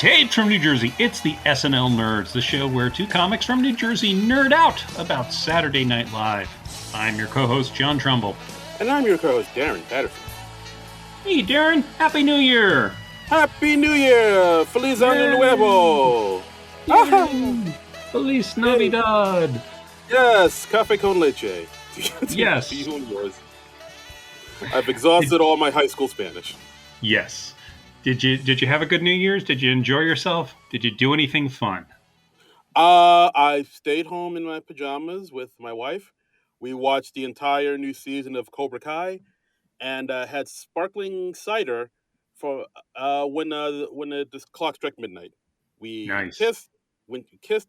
Taped from New Jersey, it's the SNL Nerds, the show where two comics from New Jersey nerd out about Saturday Night Live. I'm your co-host, John Trumbull. And I'm your co-host, Darren Patterson. Hey, Darren, Happy New Year! Happy New Year! Feliz Año Nuevo! Yay! Feliz Navidad! Yes, café con leche. Yes. I've exhausted all my high school Spanish. Yes. Did you have a good New Year's? Did you enjoy yourself? Did you do anything fun? I stayed home in my pajamas with my wife. We watched the entire new season of Cobra Kai, and had sparkling cider for when the clock struck midnight. We Nice. kissed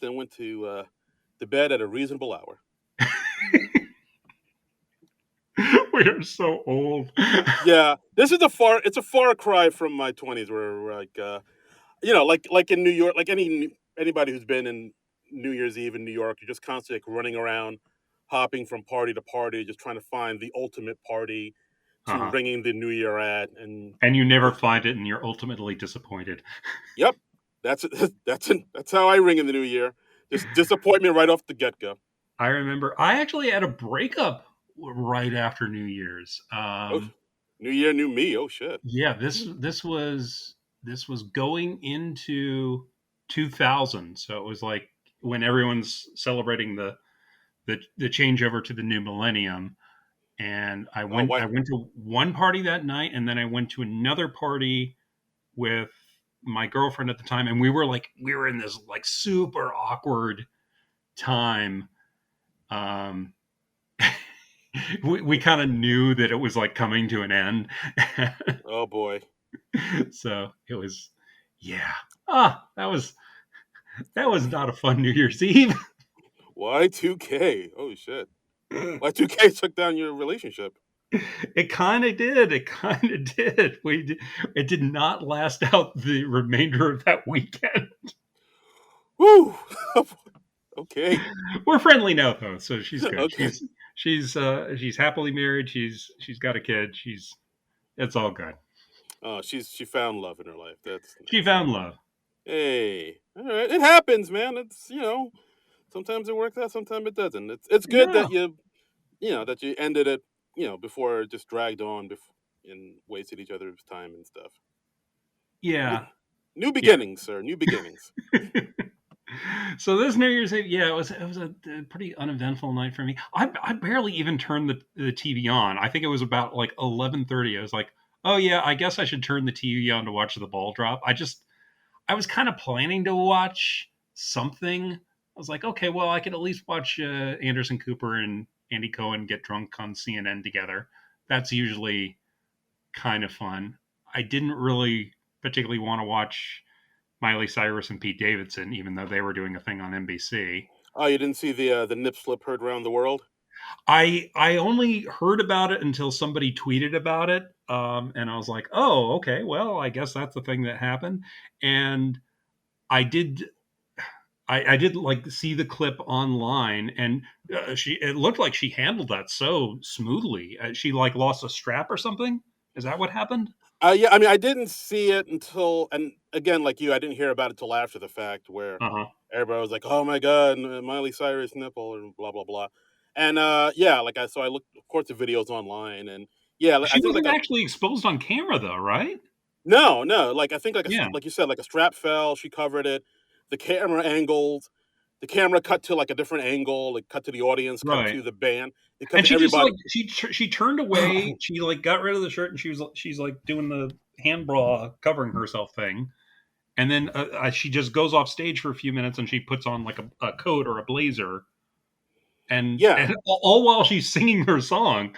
and went to bed at a reasonable hour. We are so old. Yeah, this is a far cry from my 20s, where like in New York, like anybody who's been in New Year's Eve in New York, you're just constantly like running around, hopping from party to party, just trying to find the ultimate party to ringing the New Year at, and you never find it, and you're ultimately disappointed. Yep, that's how I ring in the New Year. Just disappointment right off the get-go. I remember I actually had a breakup right after New Year's. New Year, new me. Oh shit. Yeah, this was going into 2000, so it was like when everyone's celebrating the changeover to the new millennium. And I went to one party that night, and then I went to another party with my girlfriend at the time, and we were in this like super awkward time. We kind of knew that it was like coming to an end. Oh boy. So it was, yeah. That was not a fun New Year's Eve. Y2K. Oh shit. Y2K took down your relationship. It kind of did. It did not last out the remainder of that weekend. Woo. Okay. We're friendly now, though, so she's good. Okay. She's happily married. She's got a kid. It's all good. Oh, she found love in her life. That's nice. She found love. Hey, all right. It happens, man. It's sometimes it works out, sometimes it doesn't. It's good that you ended it, before it just dragged on and wasted each other's time and stuff. Yeah. New beginnings, sir. New beginnings. So this New Year's Eve, it was a pretty uneventful night for me. I barely even turned the TV on. I think it was about like 11:30. I was like, oh yeah, I guess I should turn the TV on to watch the ball drop. I was kind of planning to watch something. I was like, okay, well, I could at least watch Anderson Cooper and Andy Cohen get drunk on CNN together. That's usually kind of fun. I didn't really particularly want to watch Miley Cyrus and Pete Davidson, even though they were doing a thing on NBC. Oh, you didn't see the nip slip heard around the world? I only heard about it until somebody tweeted about it, and I was like, oh, okay, well, I guess that's the thing that happened. And I did like see the clip online, and it looked like she handled that so smoothly. She like lost a strap or something. Is that what happened? Yeah, I mean, I didn't see it until, and again, like you, I didn't hear about it until after the fact, where everybody was like, "Oh my god, Miley Cyrus nipple," and blah blah blah. And I looked, of course, the videos online, and yeah, she wasn't actually exposed on camera, though, right? No, like I think like you said, like a strap fell, she covered it, the camera angled. The camera cut to like a different angle, like cut to the audience, cut to the band. It cut and to she everybody. Just like she turned away. She like got rid of the shirt, and she's like doing the hand bra covering herself thing. And then she just goes off stage for a few minutes, and she puts on like a coat or a blazer. And all while she's singing her song,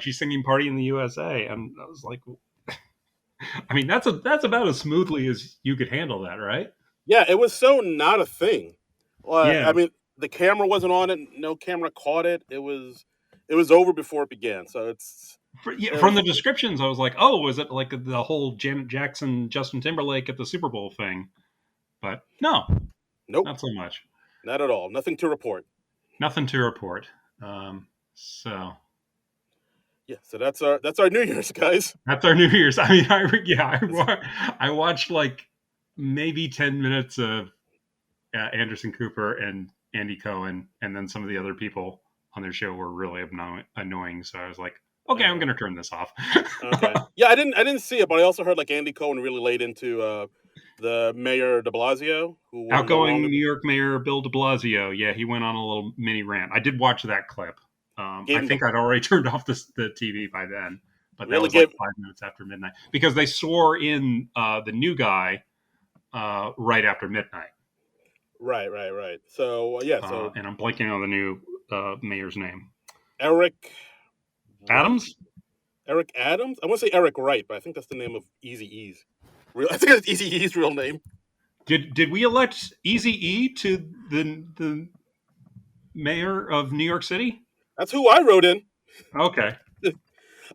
she's singing "Party in the USA," and I was like, I mean, that's about as smoothly as you could handle that, right? Yeah, it was so not a thing. Yeah. I mean, the camera wasn't on it. No camera caught it. It was over before it began. So it's from the descriptions, I was like, oh, was it like the whole Janet Jackson, Justin Timberlake at the Super Bowl thing? But no, nope, not so much. Not at all. Nothing to report. Nothing to report. So that's our New Year's, guys. That's our New Year's. I mean, I watched like maybe 10 minutes of Anderson Cooper and Andy Cohen, and then some of the other people on their show were really annoying. So I was like, okay, I'm Uh, going to turn this off. okay. Yeah, I didn't see it, but I also heard like Andy Cohen really laid into the Mayor De Blasio, who will no Outgoing longer New York Mayor Bill de Blasio, yeah, he went on a little mini rant. I did watch that clip. I gave him think I'd already turned off the TV by then, but that really was like gave 5 minutes after midnight because they swore in the new guy right after midnight. right. So yeah, so And I'm blanking on the new mayor's name. Eric Wright, Adams? Eric Adams. I want to say Eric Wright, but I think that's the name of Easy E's. Real, I think that's Easy E's real name. Did we elect Easy E to the mayor of New York City? That's who I wrote in. Okay,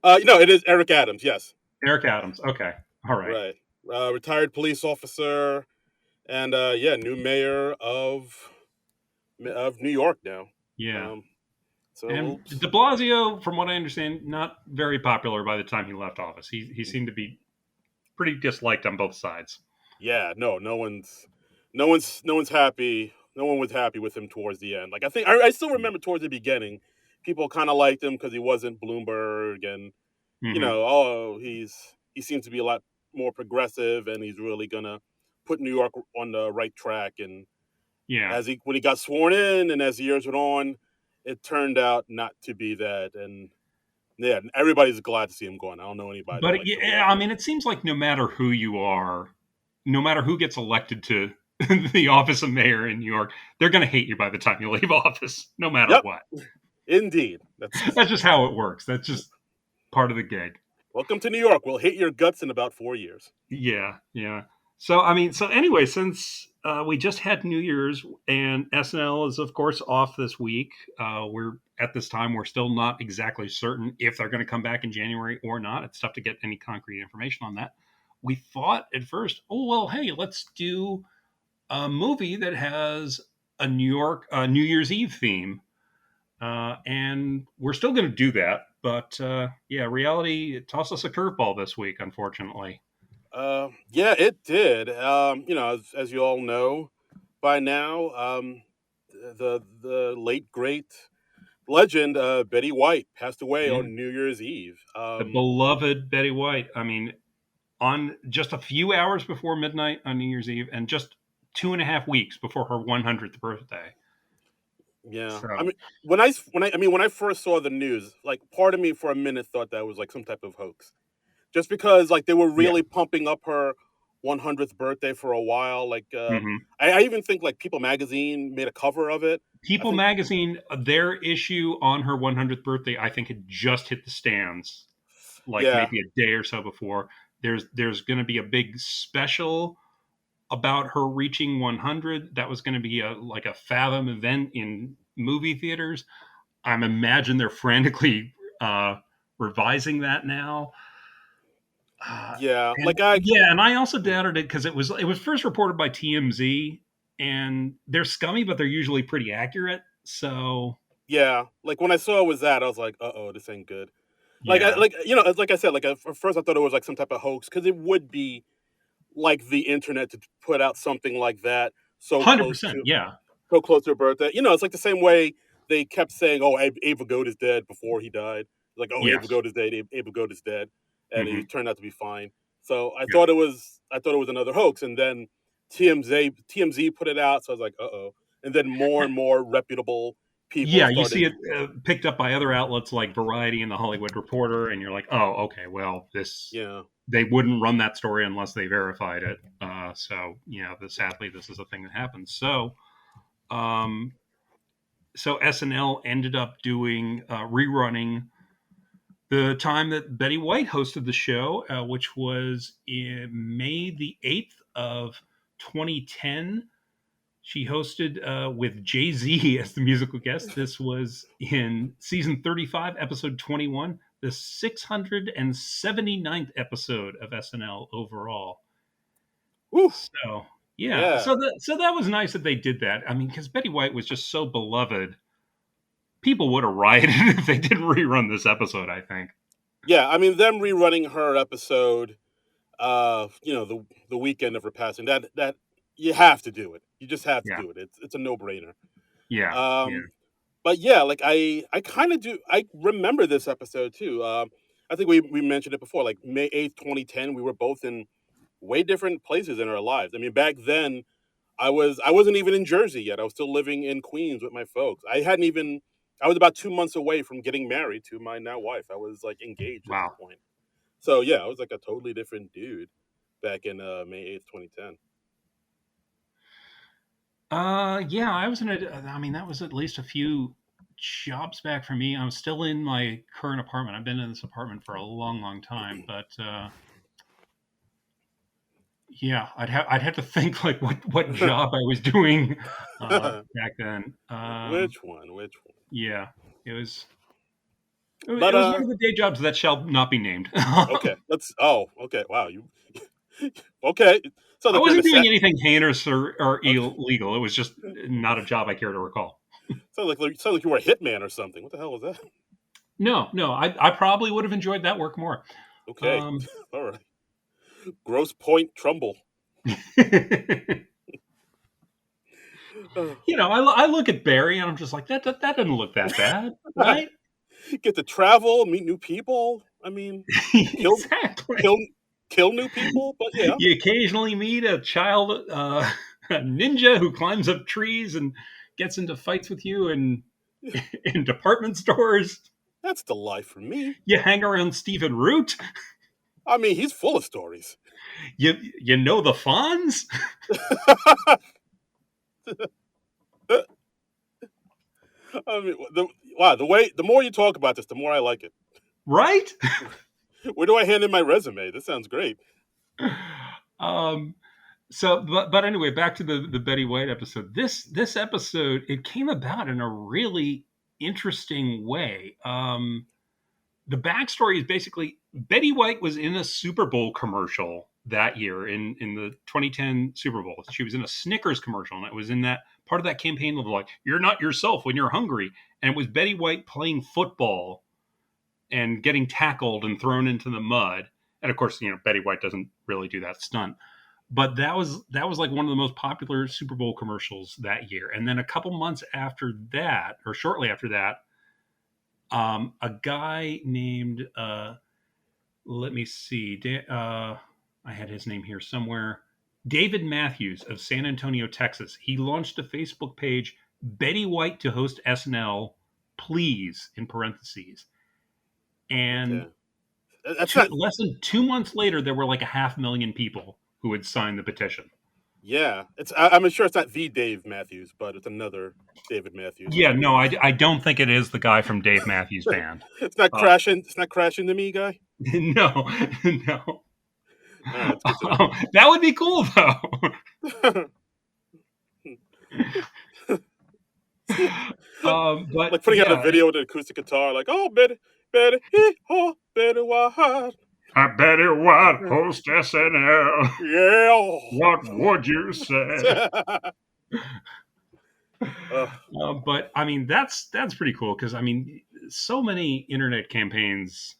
It is Eric Adams. Yes, Eric Adams. Okay, all right. right. Retired police officer, and yeah, new mayor of New York now. Yeah. Um, so And we'll, De Blasio, from what I understand, not very popular by the time he left office. He seemed to be pretty disliked on both sides. yeah, no one's happy. No one was happy with him towards the end. Like I still remember towards the beginning, people kind of liked him because he wasn't Bloomberg, and Hmm. he seems to be a lot more progressive, and he's really gonna put New York on the right track. And Yeah, when he got sworn in, and as the years went on, it turned out not to be that. And yeah, everybody's glad to see him gone. I don't know anybody that but likes him yeah, I leaving. mean, it seems like no matter who you are, no matter who gets elected to the office of mayor in New York, they're going to hate you by the time you leave office, no matter Yep, what. indeed. That's That's just how it works. That's just part of the gig. welcome to New York. We'll hate your guts in about 4 years. Yeah, yeah. So I mean, so anyway, since we just had New Year's and SNL is of course off this week, we're at this time we're still not exactly certain if they're going to come back in January or not. It's tough to get any concrete information on that. We thought at first, oh well, hey, let's do a movie that has a New Year's Eve theme, and we're still going to do that. But yeah, reality tossed us a curveball this week, unfortunately. Yeah, it did. As you all know by now, the late great legend Betty White passed away Yeah. on New Year's Eve. The beloved Betty White. I mean, on just a few hours before midnight on New Year's Eve, and just 2.5 weeks before her 100th birthday. Yeah, I So mean, when I first saw the news, like part of me for a minute thought that was like some type of hoax, just because like they were yeah, really pumping up her 100th birthday for a while. Like hmm I even think like People Magazine made a cover of it. I People think Magazine, their issue on her 100th birthday, I think had just hit the stands, like yeah, maybe a day or so before. There's going to be a big special about her reaching 100. That was going to be a like a Fathom event in movie theaters. I'm imagine they're frantically revising that now. yeah, And like I yeah, and I also doubted it because it was first reported by TMZ, and they're scummy, but they're usually pretty accurate. So Yeah, like when I saw it was that, I was like, "Uh oh, this ain't good." yeah, Like I said, like at first I thought it was like some type of hoax because it would be like the internet to put out something like that so close 100%. to Yeah. so close to her birthday. It's like the same way they kept saying, "Oh, Ava Goat is dead" before he died. Like, "Oh, Ava Yes. Goat is dead. Ava Goat is dead," and he Hmm. turned out to be fine. So Yeah. I thought it was another hoax, and then TMZ put it out. So I was like, "Uh oh," and then more and more reputable people Yeah, you see started. it picked up by other outlets like Variety and the Hollywood Reporter, and you're like, oh, okay, well, this Yeah, they wouldn't run that story unless they verified it. So sadly, this is a thing that happens. Um, so SNL ended up doing rerunning the time that Betty White hosted the show, which was in May the 8th of 2010. She hosted with Jay Z as the musical guest. This was in season 35, episode 21, the 679th episode of SNL overall. whew, So, yeah, yeah. so that was nice that they did that. I mean, because Betty White was just so beloved, people would have rioted if they didn't rerun this episode. I think. Yeah, I mean them rerunning her episode. the weekend of her passing. That you have to do it. You just have to Yeah. do it. It's a no brainer. Yeah. Yeah. Um, but yeah, like I kind of do. I remember this episode too. I think we mentioned it before. Like May 8th, 2010, we were both in way different places in our lives. I mean, back then I wasn't even in Jersey yet. I was still living in Queens with my folks. I was about 2 months away from getting married to my now wife. I was like engaged at that Wow. point. So yeah, I was like a totally different dude back in May 8th, 2010. Yeah, I was in a, I mean, that was at least a few jobs back for me. I'm still in my current apartment. I've been in this apartment for a long, long time, but yeah, I'd have to think like what job I was doing back then. Which one? Which one? Yeah, it was But it was one of the day jobs that shall not be named. okay. Let's. Oh, okay. Wow. You okay? Sounds I like you're in a wasn't doing set. anything heinous or Okay. illegal. It was just not a job I care to recall. Sounds like you were a hitman or something. What the hell was that? No, no, I probably would have enjoyed that work more. Okay. Um, All right. Gross Point Trumbull. I look at Barry and I'm just like that doesn't look that bad, right? Get to travel, meet new people. I mean, kill, Exactly. kill, kill new people. But yeah, You occasionally meet a child, a ninja who climbs up trees and gets into fights with you in department stores. that's the life for me. You hang around Stephen Root. I mean, he's full of stories. You know the Fonz, I mean, wow, the more you talk about this, the more I like it. right? Where do I hand in my resume? This sounds great. Um, but anyway, back to the Betty White episode. This episode, it came about in a really interesting way. The backstory is basically Betty White was in a Super Bowl commercial that year in the 2010 Super Bowl. She was in a Snickers commercial, and it was in that part of that campaign of like "You're not yourself when you're hungry," and it was Betty White playing football and getting tackled and thrown into the mud. And of course, Betty White doesn't really do that stunt, but that was like one of the most popular Super Bowl commercials that year. And then a couple months after that, or shortly after that, a guy named let me see, I had his name here somewhere. David Matthews of San Antonio, Texas. He launched a Facebook page, Betty White to host SNL, please, in parentheses. And Okay, that's not. less than 2 months later, there were like a 500,000 people who had signed the petition. Yeah, I'm sure it's not the Dave Matthews, but it's another David Matthews. Yeah, no, I don't think it is the guy from Dave Matthews Band. It's not Uh, crashing. It's not crashing to me, guy. no, no. All right, it's good to That would be cool, though. know. But Like putting out a yeah, video with an acoustic guitar, like, oh, Betty, Betty, oh, Betty White. I bet it would host SNL. Yeah. What would you say? uh, But I mean, that's pretty cool because I mean, so many internet campaigns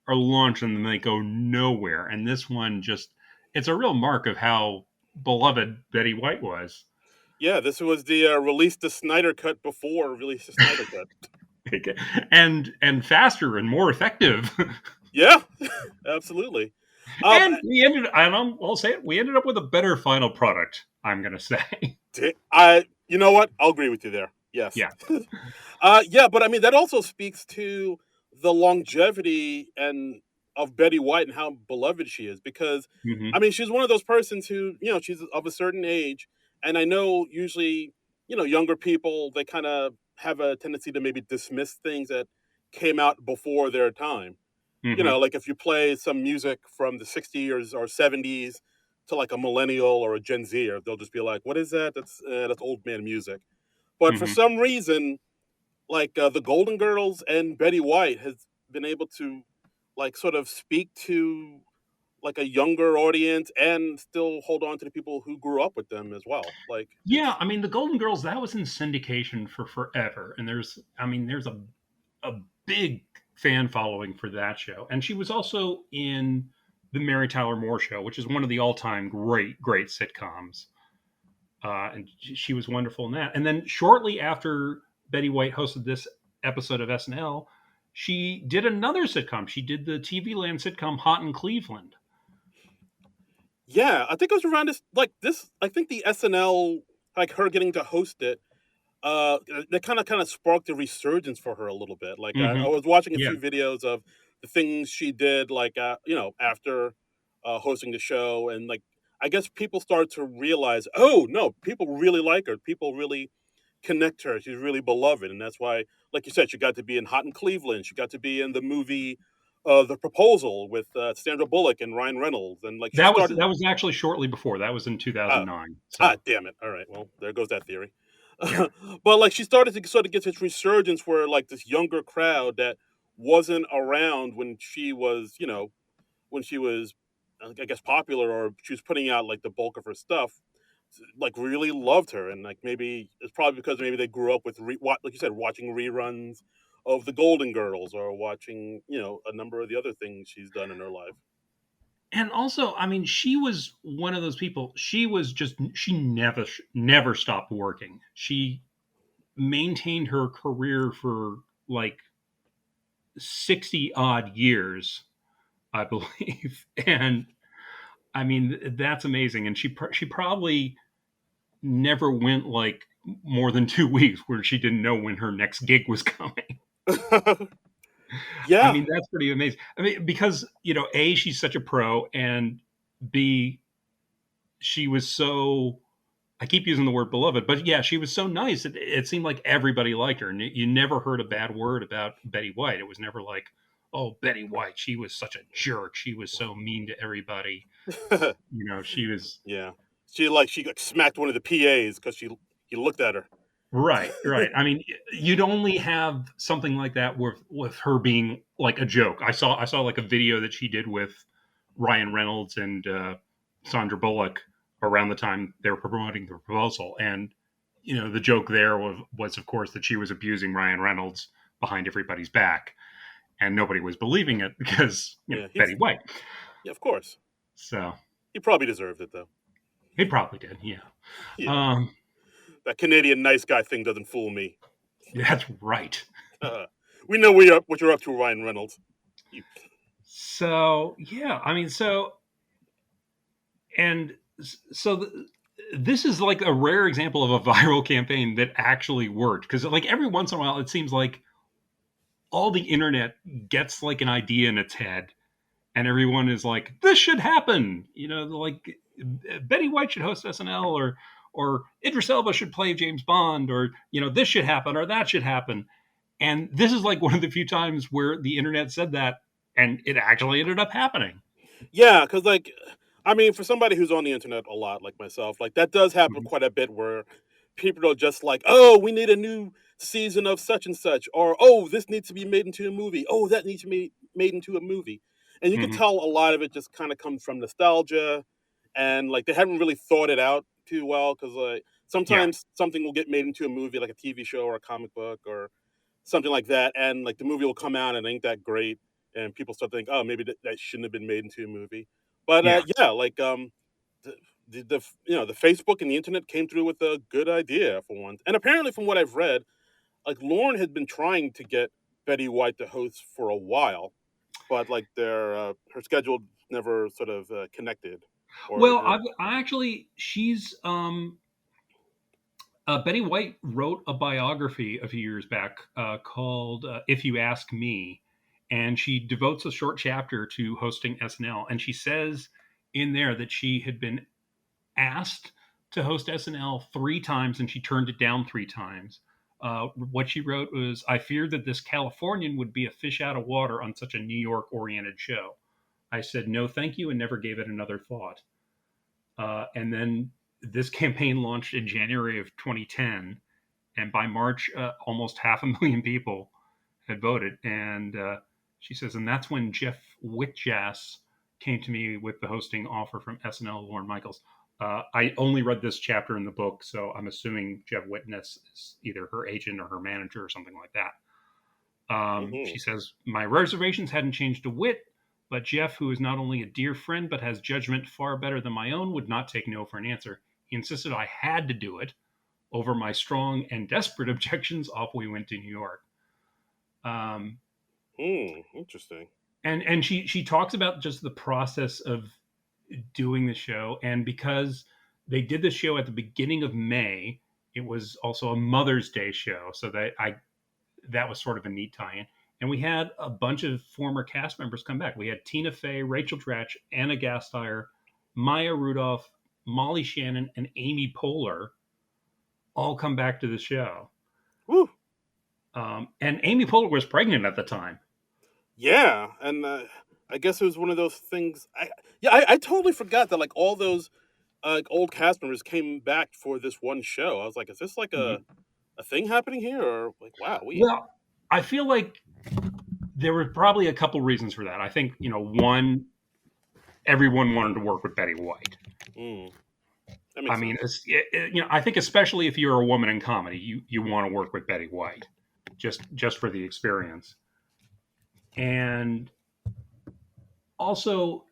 are launched and then they go nowhere, and this one just—it's a real mark of how beloved Betty White was. yeah, this was the release the Snyder cut before release the Snyder cut. And faster and more effective. Yeah, absolutely. Um, And we ended and I'll say it, we ended up with a better final product, I'm gonna say. you know what? I'll agree with you there. Yes. Yeah. Yeah, but I mean that also speaks to the longevity and of Betty White and how beloved she is because I Hmm. mean she's one of those persons who she's of a certain age, and I know usually younger people they kind of have a tendency to maybe dismiss things that came out before their time. Hmm. Like if you play some music from the 60s or 70s to like a millennial or a Gen Zer, they'll just be like, "What is that? That's old man music." But for Hmm. some reason, like the Golden Girls and Betty White has been able to like sort of speak to like a younger audience and still hold on to the people who grew up with them as well. Like Yeah, I mean, the Golden Girls, that was in syndication for forever, and there's a big fan following for that show, and she was also in The Mary Tyler Moore Show, which is one of the all-time great sitcoms. And she was wonderful in that. And then shortly after Betty White hosted this episode of SNL, she did another sitcom. She did the TV Land sitcom Hot in Cleveland. Yeah, I think it was around this. I think the SNL, like her getting to host it, that kind of sparked a resurgence for her a little bit. Like I Mm-hmm. was watching a Yeah, few videos of the things she did, like after hosting the show, and like I guess people started to realize, oh no, people really like her. People really connect her. She's really beloved, and that's why, like you said, she got to be in Hot in Cleveland. She got to be in the movie, The Proposal with Sandra Bullock and Ryan Reynolds, and like she started. that was actually shortly before. That was in Uh, 2009. So damn it! All right, well there goes that theory. yeah, But like she started to sort of get this resurgence where like this younger crowd that wasn't around when she was, when she was, I guess, popular, or she was putting out like the bulk of her stuff, like really loved her. And like maybe it's probably because maybe they grew up with like you said, watching reruns of the Golden Girls, or watching a number of the other things she's done in her life. and also, I mean, she was one of those people. She never stopped working. She maintained her career for like 60 odd years, I believe. And I mean, that's amazing. And she probably never went like more than 2 weeks where she didn't know when her next gig was coming. I Yeah. mean, that's pretty amazing. I mean, because, A, she's such a pro, and B, she was so, I keep using the word beloved, but yeah, she was so nice. It seemed like everybody liked her. And you never heard a bad word about Betty White. It was never like, oh, Betty White, she was such a jerk. She was so mean to everybody. She was Yeah. She like smacked one of the PAs because he looked at her. right, right. I mean, you'd only have something like that with her being like a joke. I saw like a video that she did with Ryan Reynolds and Sandra Bullock around the time they were promoting the proposal, and the joke there was of course that she was abusing Ryan Reynolds behind everybody's back, and nobody was believing it because Yeah, Betty White. yeah, of course. So He probably deserved it though. he probably did, yeah. Yeah. Um, That Canadian nice guy thing doesn't fool me. that's right. Uh, we know what you're up to, Ryan Reynolds. You, So yeah, I mean, and so this is like a rare example of a viral campaign that actually worked, because like every once in a while it seems like all the internet gets like an idea in its head, and everyone is like, this should happen, like Betty White should host SNL, or Idris Elba should play James Bond, or this should happen or that should happen. And this is like one of the few times where the internet said that, and it actually ended up happening. yeah, because like, I mean, for somebody who's on the internet a lot, like myself, like that does happen Mhm. quite a bit, where people are just like, oh, we need a new season of such and such, or oh, this needs to be made into a movie. Oh, that needs to be made into a movie. And you can Mhm. tell a lot of it just kind of comes from nostalgia, and like they haven't really thought it out too well, because like Yeah, sometimes something will get made into a movie, like a TV show or a comic book or something like that, and like the movie will come out and it ain't that great, and people start to think, oh, maybe that shouldn't have been made into a movie. But yeah. yeah, like the, the Facebook and the internet came through with a good idea for once. And apparently, from what I've read, like Lauren had been trying to get Betty White to host for a while, but like her schedule never sort of connected. Well, Or I actually, she's Betty White wrote a biography a few years back called "If You Ask Me," and she devotes a short chapter to hosting SNL. And she says in there that she had been asked to host SNL 3 times, and she turned it down 3 times. What she wrote was, "I feared that this Californian would be a fish out of water on such a New York oriented show. I said no, thank you, and never gave it another thought." And then this campaign launched in January of 2010, and by March, almost 500,000 people had voted. And she says, and that's when Jeff Whitjas came to me with the hosting offer from SNL, Lauren Michaels. I only read this chapter in the book, so I'm assuming Jeff Whitness is either her agent or her manager or something like that. She mhm. says, my reservations hadn't changed a whit. But Jeff, who is not only a dear friend but has judgment far better than my own, would not take no for an answer. He insisted I had to do it. Over my strong and desperate objections, off we went to New York. Um, Interesting. and she talks about just the process of doing the show, and because they did the show at the beginning of May, it was also a Mother's Day show, so that was sort of a neat tie-in. And we had a bunch of former cast members come back. We had Tina Fey, Rachel Dratch, Anna Gasteyer, Maya Rudolph, Molly Shannon, and Amy Poehler all come back to the show. Woo. And Amy Poehler was pregnant at the time. Yeah, and I guess it was one of those things. I totally forgot that like all those old cast members came back for this one show. I was like, is this like a thing happening here, or like, wow, we Well, I feel like there were probably a couple reasons for that. I think, one, everyone wanted to work with Betty White. mm, that I makes mean, sense. I think especially if you're a woman in comedy, you want to work with Betty White, just for the experience, and also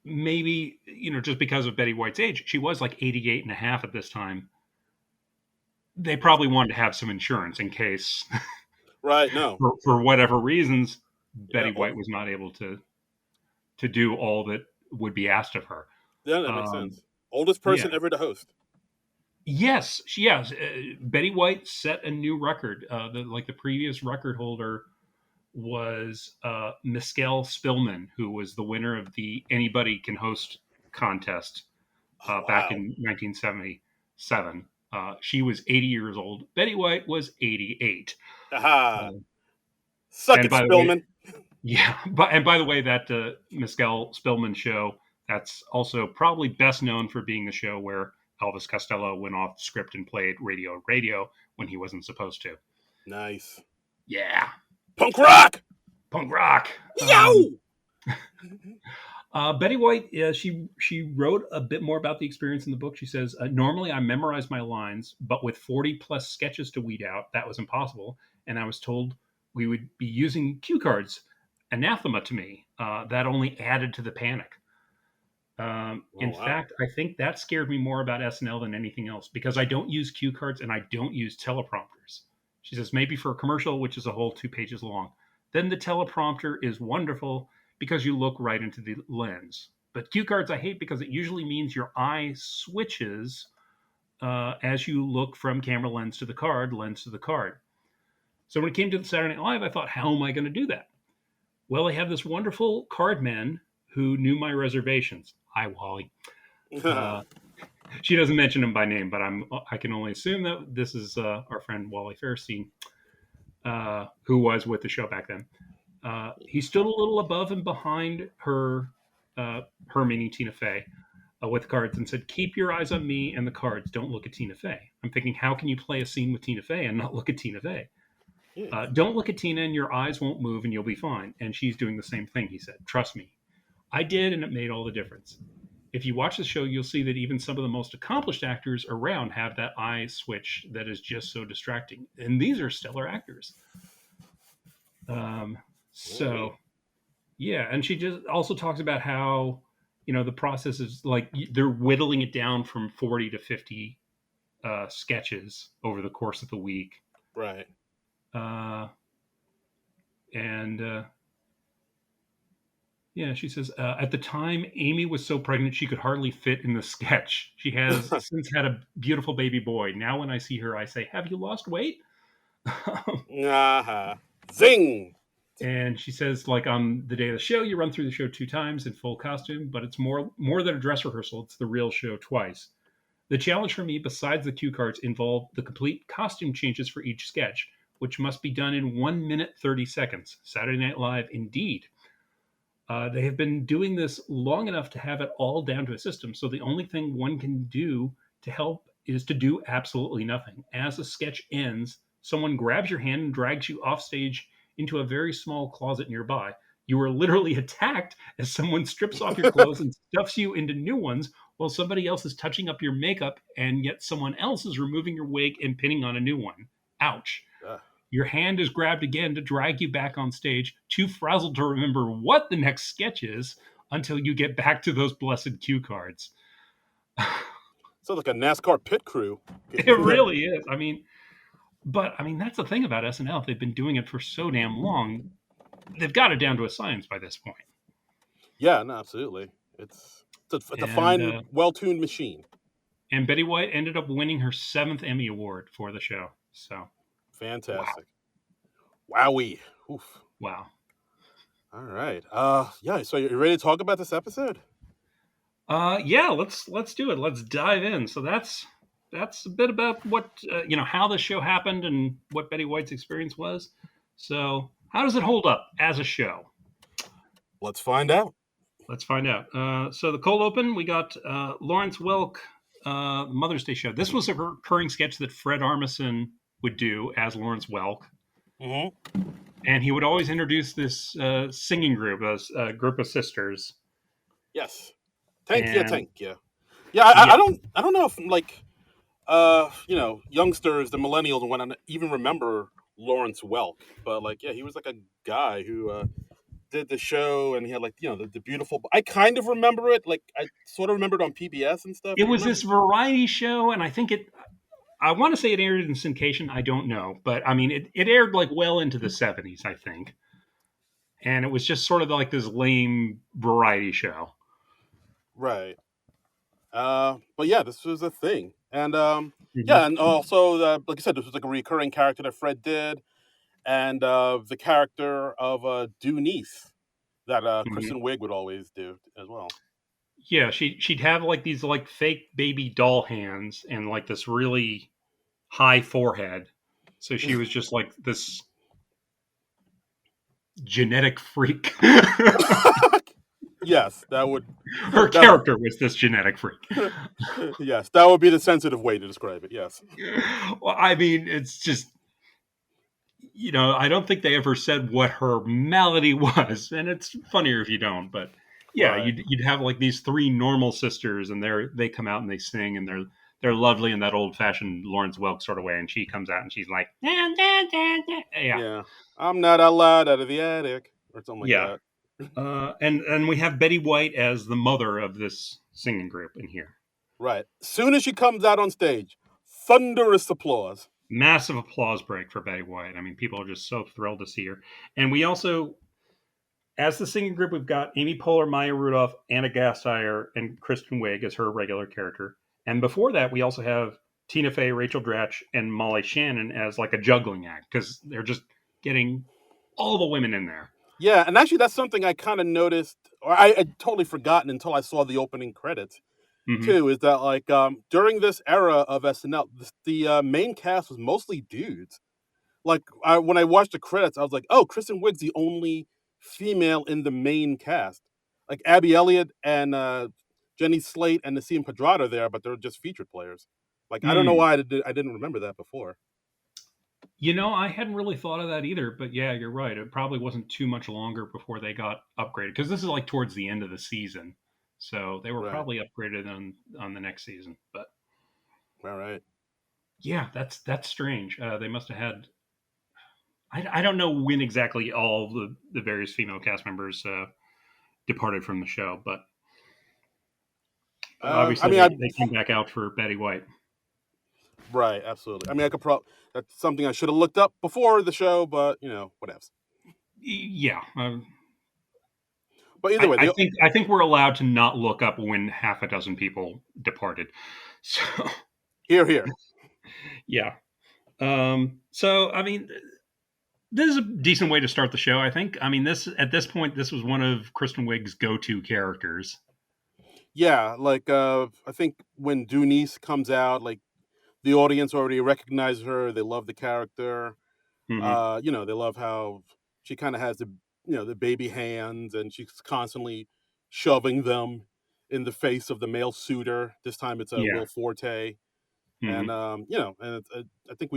maybe just because of Betty White's age, she was like 88 and a half at this time. They probably wanted to have some insurance in case, Right? No. for whatever reasons, Yeah. Betty White was not able to do all that would be asked of her. Yeah, that makes Um, sense. Oldest yeah. person ever to host. Yes, she has. Betty White set a new record. The previous record holder was Mescal Spillman, who was the winner of the Anybody Can Host contest Oh, back wow. in 1977. She was 80 years old. Betty White was 88. Aha. Um, Suck and it, by the way, Spillman. yeah, and by the way, that Mescal Spillman show, that's also probably best known for being the show where Elvis Costello went off script and played radio when he wasn't supposed to. Nice. Yeah, Punk rock. punk rock. Yo. Betty White, she wrote a bit more about the experience in the book. She says, normally I memorize my lines, but with 40 plus sketches to weed out, that was impossible. And I was told we would be using cue cards. Anathema to me. That only added to the panic. Oh, In wow. fact, I think that scared me more about SNL than anything else because I don't use cue cards and I don't use teleprompters. She says, maybe for a commercial, which is a whole 2 pages long. Then the teleprompter is wonderful because you look right into the lens. But cue cards I hate because it usually means your eye switches as you look from camera lens to the card, lens to the card. So when it came to the Saturday Night Live, I thought, how am I going to do that? Well, I have this wonderful card man who knew my reservations. Hi, Wally. She doesn't mention him by name, but I can only assume that this is our friend Wally Fairstein, who was with the show back then. He stood a little above and behind her meaning Tina Fey, with cards and said, "Keep your eyes on me and the cards. Don't look at Tina Fey." I'm thinking, how can you play a scene with Tina Fey and not look at Tina Fey? Yeah. Don't look at Tina and your eyes won't move and you'll be fine. And she's doing the same thing, he said. Trust me. I did, and it made all the difference. If you watch the show, you'll see that even some of the most accomplished actors around have that eye switch that is just so distracting. And these are stellar actors. So, yeah. And she just also talks about how, the process is like they're whittling it down from 40 to 50 sketches over the course of the week. Right. And yeah, she says, at the time, Amy was so pregnant she could hardly fit in the sketch. She has since had a beautiful baby boy. Now, when I see her, I say, "Have you lost weight?" Zing. And she says, like on the day of the show, you run through the show 2 times in full costume, but it's more than a dress rehearsal. It's the real show twice. The challenge for me, besides the cue cards, involved the complete costume changes for each sketch, which must be done in 1 minute 30 seconds. Saturday Night Live, indeed. They have been doing this long enough to have it all down to a system. So the only thing one can do to help is to do absolutely nothing. As the sketch ends, someone grabs your hand and drags you off stage into a very small closet nearby. You are literally attacked as someone strips off your clothes and stuffs you into new ones while somebody else is touching up your makeup and yet someone else is removing your wig and pinning on a new one. Ouch. Your hand is grabbed again to drag you back on stage, too frazzled to remember what the next sketch is until you get back to those blessed cue cards. Sounds like a NASCAR pit crew. It really is. I mean, that's the thing about SNL. If they've been doing it for so damn long, they've got it down to a science by this point. Yeah, no, absolutely. It's a And fine, well-tuned machine. and Betty White ended up winning her 7th Emmy Award for the show. So, wow, Fantastic. Wowee. Oof. wow. All right. Yeah. So you ready to talk about this episode? Yeah, let's do it. Let's dive in. So that's a bit about what how the show happened and what Betty White's experience was. So, how does it hold up as a show? Let's find out. Let's find out. So the cold open, we got Lawrence Welk, Mother's Day show. This was a recurring sketch that Fred Armisen would do as Lawrence Welk, Mm-hmm. and he would always introduce this singing group, a group of sisters. Yes. Thank you. And Thank you. Yeah. yeah, I don't know if like youngsters, the millennials, and whatnot, even remember Lawrence Welk, but like, yeah, he was like a guy who did the show, and he had like the beautiful. I kind of remember it, like I sort of remembered on PBS and stuff. it Do you was remember? this variety show, and I think it. I want to say it aired in syndication. I don't know, but I mean, it aired like well into the '70s, I think, and it was just sort of like this lame variety show. Right. But yeah, this was a thing, and Hmm. yeah, and also like I said, this was like a recurring character that Fred did, and the character of Dunice that Hmm. Kristen Wiig would always do as well. Yeah, she'd have like these like fake baby doll hands and like this really high forehead. So she was just like this genetic freak. Yes, that would Her that character was this genetic freak. yes, that would be the sensitive way to describe it. Yes. Well, I mean, it's just I don't think they ever said what her malady was, and it's funnier if you don't. But yeah, Right. you'd have like these three normal sisters, and they come out and they sing, and they're lovely in that old fashioned Lawrence Welk sort of way, and she comes out and she's like, yeah, Yeah. I'm not allowed out of the attic or something like yeah. that. And we have Betty White as the mother of this singing group in here. Right. Soon as she comes out on stage, thunderous applause. Massive applause break for Betty White. I mean, people are just so thrilled to see her. And we also, as the singing group, we've got Amy Poehler, Maya Rudolph, Anna Gasteyer, and Kristen Wiig as her regular character. And before that, we also have Tina Fey, Rachel Dratch, and Molly Shannon as like a juggling act because they're just getting all the women in there. Yeah, and actually that's something I kind of noticed, or I'd totally forgotten until I saw the opening credits Hmm. too, is that like during this era of SNL, the main cast was mostly dudes. Like when I watched the credits, I was like, oh, Kristen Wiig's the only female in the main cast. Like Abby Elliott and Jenny Slate and Nassim Pedrad are there, but they're just featured players. Like I don't know Mm. why I didn't remember that before. I hadn't really thought of that either, but yeah, you're right. It probably wasn't too much longer before they got upgraded because this is like towards the end of the season, so they were Right. probably upgraded on the next season. But All right. yeah, that's strange. They must have had. I don't know when exactly all the various female cast members departed from the show, but I obviously mean, they came back out for Betty White. right, absolutely. I mean, I could probably that's something I should have looked up before the show, but whatever. Yeah, But either way, I think we're allowed to not look up when half a dozen people departed. So here, here. yeah. So I mean, this is a decent way to start the show. I think. I mean, this at this point, this was one of Kristen Wiig's go-to characters. Yeah, like I think when Dunice comes out, like the audience already recognizes her. They love the character. Hmm. They love how she kind of has the baby hands, and she's constantly shoving them in the face of the male suitor. This time it's a Yeah. Will Forte, and Hmm. I think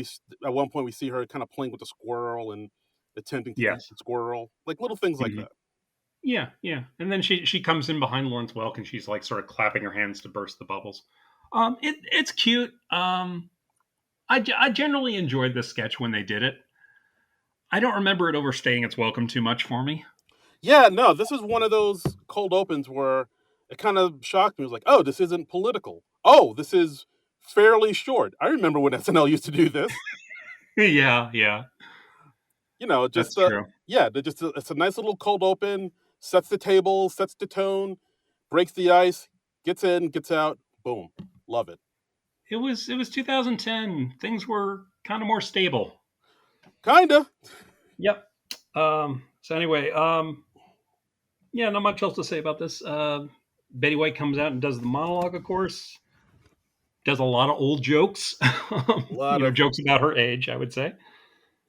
at one point we see her kind of playing with the squirrel and attempting to eat Yes. the squirrel, like little things like Hmm. that. Yeah, yeah. And then she comes in behind Lawrence Welk and she's like sort of clapping her hands to burst the bubbles. It's cute. I generally enjoyed this sketch when they did it. I don't remember it overstaying its welcome too much for me. Yeah, no, this is one of those cold opens where it kind of shocked me. It was like, oh, this isn't political. Oh, this is fairly short. I remember when SNL used to do this. Yeah, yeah, You know, that's just true. yeah, it's a nice little cold open, sets the table, sets the tone, breaks the ice, gets in, gets out, boom, love it. It was 2010. Things were kind of more stable. Kinda. Yep. So anyway, yeah, not much else to say about this. Betty White comes out and does the monologue, of course. Does a lot of old jokes, A lot of jokes about her age, I would say.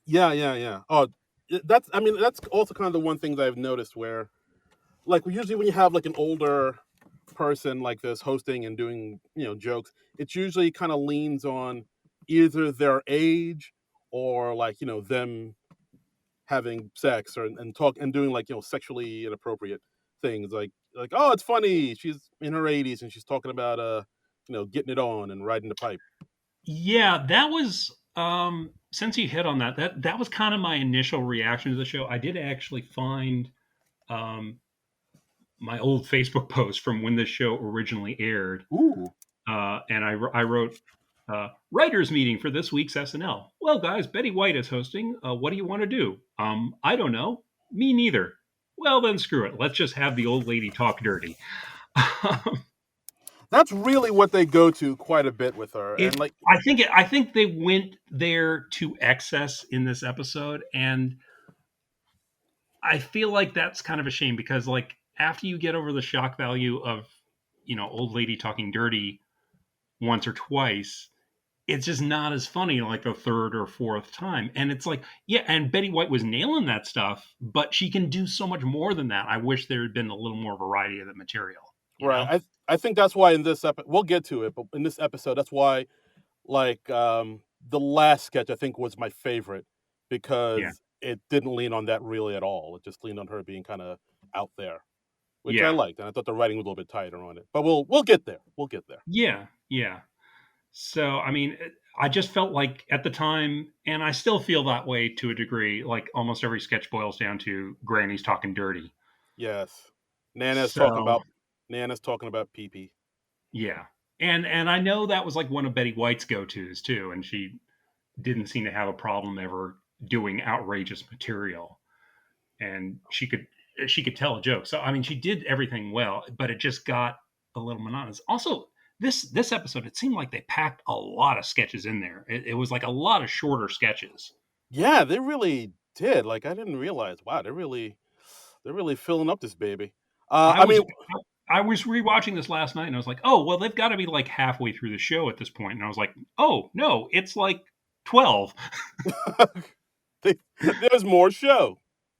yeah, yeah, yeah. Oh, that's I mean that's also kind of the one thing that I've noticed where like usually when you have like an older person like this hosting and doing jokes, it usually kind of leans on either their age or like them having sex or and talk and doing like sexually inappropriate things like oh it's funny she's in her 80s and she's talking about getting it on and riding the pipe. Yeah, that was since you hit on that was kind of my initial reaction to the show. I did actually find um my old Facebook post from when this show originally aired. Ooh. And I wrote writers meeting for this week's SNL. Well, guys, Betty White is hosting. What do you want to do? I don't know. Me neither. Well, then screw it. Let's just have the old lady talk dirty. That's really what they go to quite a bit with her and it. like I think they went there to excess in this episode, and I feel like that's kind of a shame because like after you get over the shock value of old lady talking dirty once or twice, it's just not as funny like the third or fourth time. And it's like, yeah, and Betty White was nailing that stuff, but she can do so much more than that. I wish there had been a little more variety of the material, you right know? I think that's why in this episode we'll get to it but in this episode that's why like the last sketch I think was my favorite Yeah. because it didn't lean on that really at all. It just leaned on her being kind of out there, which I Yeah. liked, and I thought the writing was a little bit tighter on it. But we'll get there. We'll get there. Yeah. Yeah. So, I mean, I just felt like at the time, and I still feel that way to a degree, like almost every sketch boils down to Granny's talking dirty. Yes, Nana's talking So, about Nana's talking about pee pee. yeah. And I know that was like one of Betty White's go-tos too, and she didn't seem to have a problem ever doing outrageous material, and she could tell a joke. So I mean, she did everything well, but it just got a little monotonous. Also, this episode, it seemed like they packed a lot of sketches in there. It was like a lot of shorter sketches. Yeah, they really did. Like I didn't realize. Wow, they're really filling up this baby. I I was mean, I was rewatching this last night, and I was like, oh well, they've got to be like halfway through the show at this point. And I was like, oh no, it's like 12. there's more show.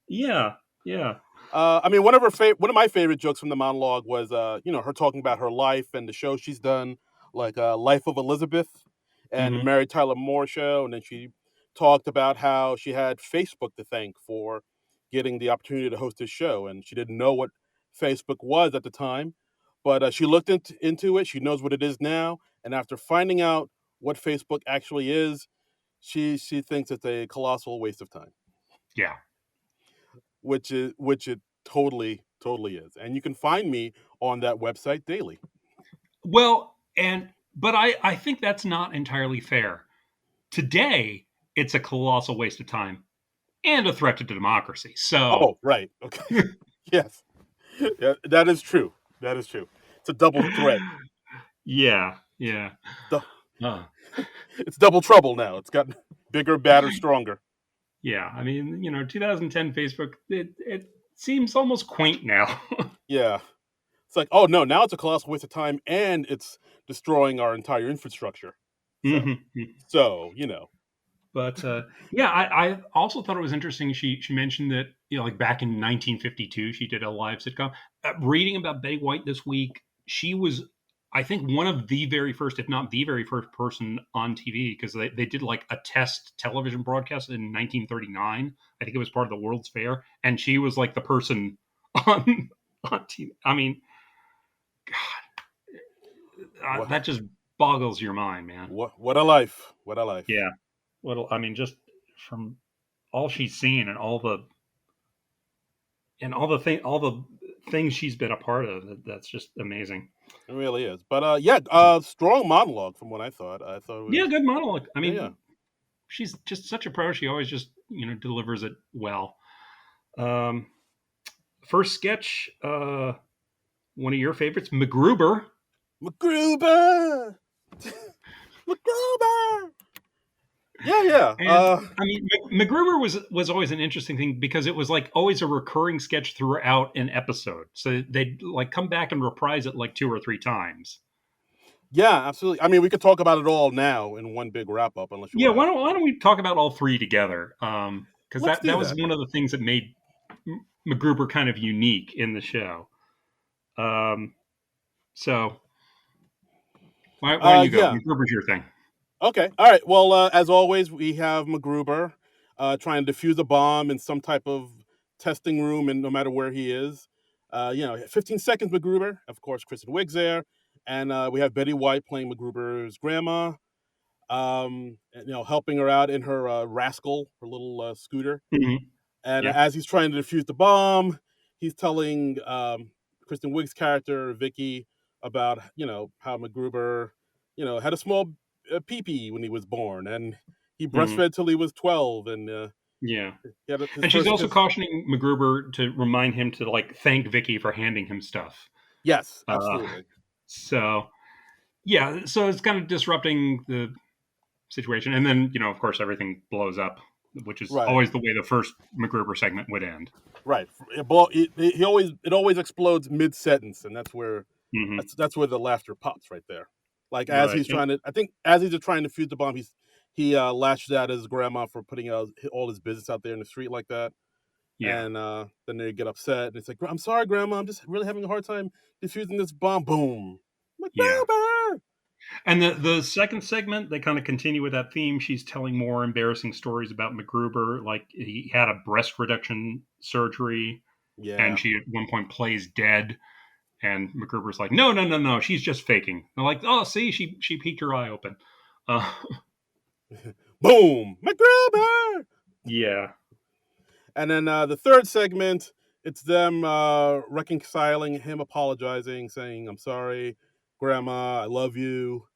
Yeah, yeah. I mean, one of my favorite jokes from the monologue was, her talking about her life and the show she's done, like Life of Elizabeth and the Hmm. Mary Tyler Moore show, and then she talked about how she had Facebook to thank for getting the opportunity to host this show, and she didn't know what Facebook was at the time, but she looked into it. She knows what it is now, and after finding out what Facebook actually is, she thinks it's a colossal waste of time, Yeah. which it totally is. And you can find me on that website daily. Well, but I think that's not entirely fair. Today, it's a colossal waste of time and a threat to democracy. So, Oh, right. Okay. Yes. Yeah, that is true. That is true. It's a double threat. yeah, yeah. Du- Uh, It's double trouble now. It's gotten bigger, badder, stronger. yeah, I mean, 2010 Facebook, it seems almost quaint now. Yeah. It's like, oh no, now it's a colossal waste of time and it's destroying our entire infrastructure. So, Mhm. so. But yeah, I also thought it was interesting. She mentioned that like back in 1952, she did a live sitcom. Reading about Betty White this week, she was, I think, one of the very first, if not the very first person on TV because they did like a test television broadcast in 1939. I think it was part of the World's Fair, and she was like the person on TV. I mean, What that just boggles your mind, man. what a life. What a life. Yeah. Well, I mean, just from all she's seen and all the things she's been a part of. That's just amazing. It really is. But yeah, strong monologue from what I thought. I thought it Yeah, was good monologue. I yeah, yeah. mean, she's just such a pro. She always just delivers it well. Um, First sketch, one of your favorites, MacGruber. MacGruber, MacGruber. Yeah, yeah. And I mean, MacGruber was always an interesting thing because it was like always a recurring sketch throughout an episode. So they'd like come back and reprise it like two or three times. Yeah, absolutely. I mean, we could talk about it all now in one big wrap up, unless you Yeah, want to. why don't we talk about all three together? Because Let's do that was that. one of the things that made MacGruber kind of unique in the show. Um, so why don't you go? Yeah. MacGruber's your thing. Okay. All right. Well, as always, we have MacGruber trying to defuse a bomb in some type of testing room, and no matter where he is, 15 seconds, MacGruber. Of course, Kristen Wiig's there, and we have Betty White playing MacGruber's grandma, and, helping her out in her rascal, her little scooter. Mhm. And Yeah. as he's trying to defuse the bomb, he's telling Kristen Wiig's character Vicky about how MacGruber had a small pee-pee when he was born, and he Mhm. breastfed till he was 12, and Yeah. he had his And she's first also kiss. cautioning MacGruber to remind him to like thank Vicky for handing him stuff. Yes, Uh, absolutely. so yeah, so it's kind of disrupting the situation, and then of course, everything blows up, which is Right, always the way the first MacGruber segment would end. right. It always explodes mid sentence, and Hmm. that's where the laughter pops right there. Like as Right. he's trying to, I think as he's trying to defuse the bomb, he lashes out at his grandma for putting out all his business out there in the street like that, Yeah. and then they get upset and it's like, I'm sorry, grandma, I'm just really having a hard time defusing this bomb. Boom, Yeah. MacGruber. And the second segment, they kind of continue with that theme. She's telling more embarrassing stories about MacGruber, like he had a breast reduction surgery, and Yeah, she at one point plays dead. And MacGruber's like, no, no, no, no, she's just faking. They're like, oh, see, she peeked her eye open. Uh, boom, MacGruber. yeah. And then the third segment, it's them reconciling, him apologizing, saying, I'm sorry, grandma, I love you.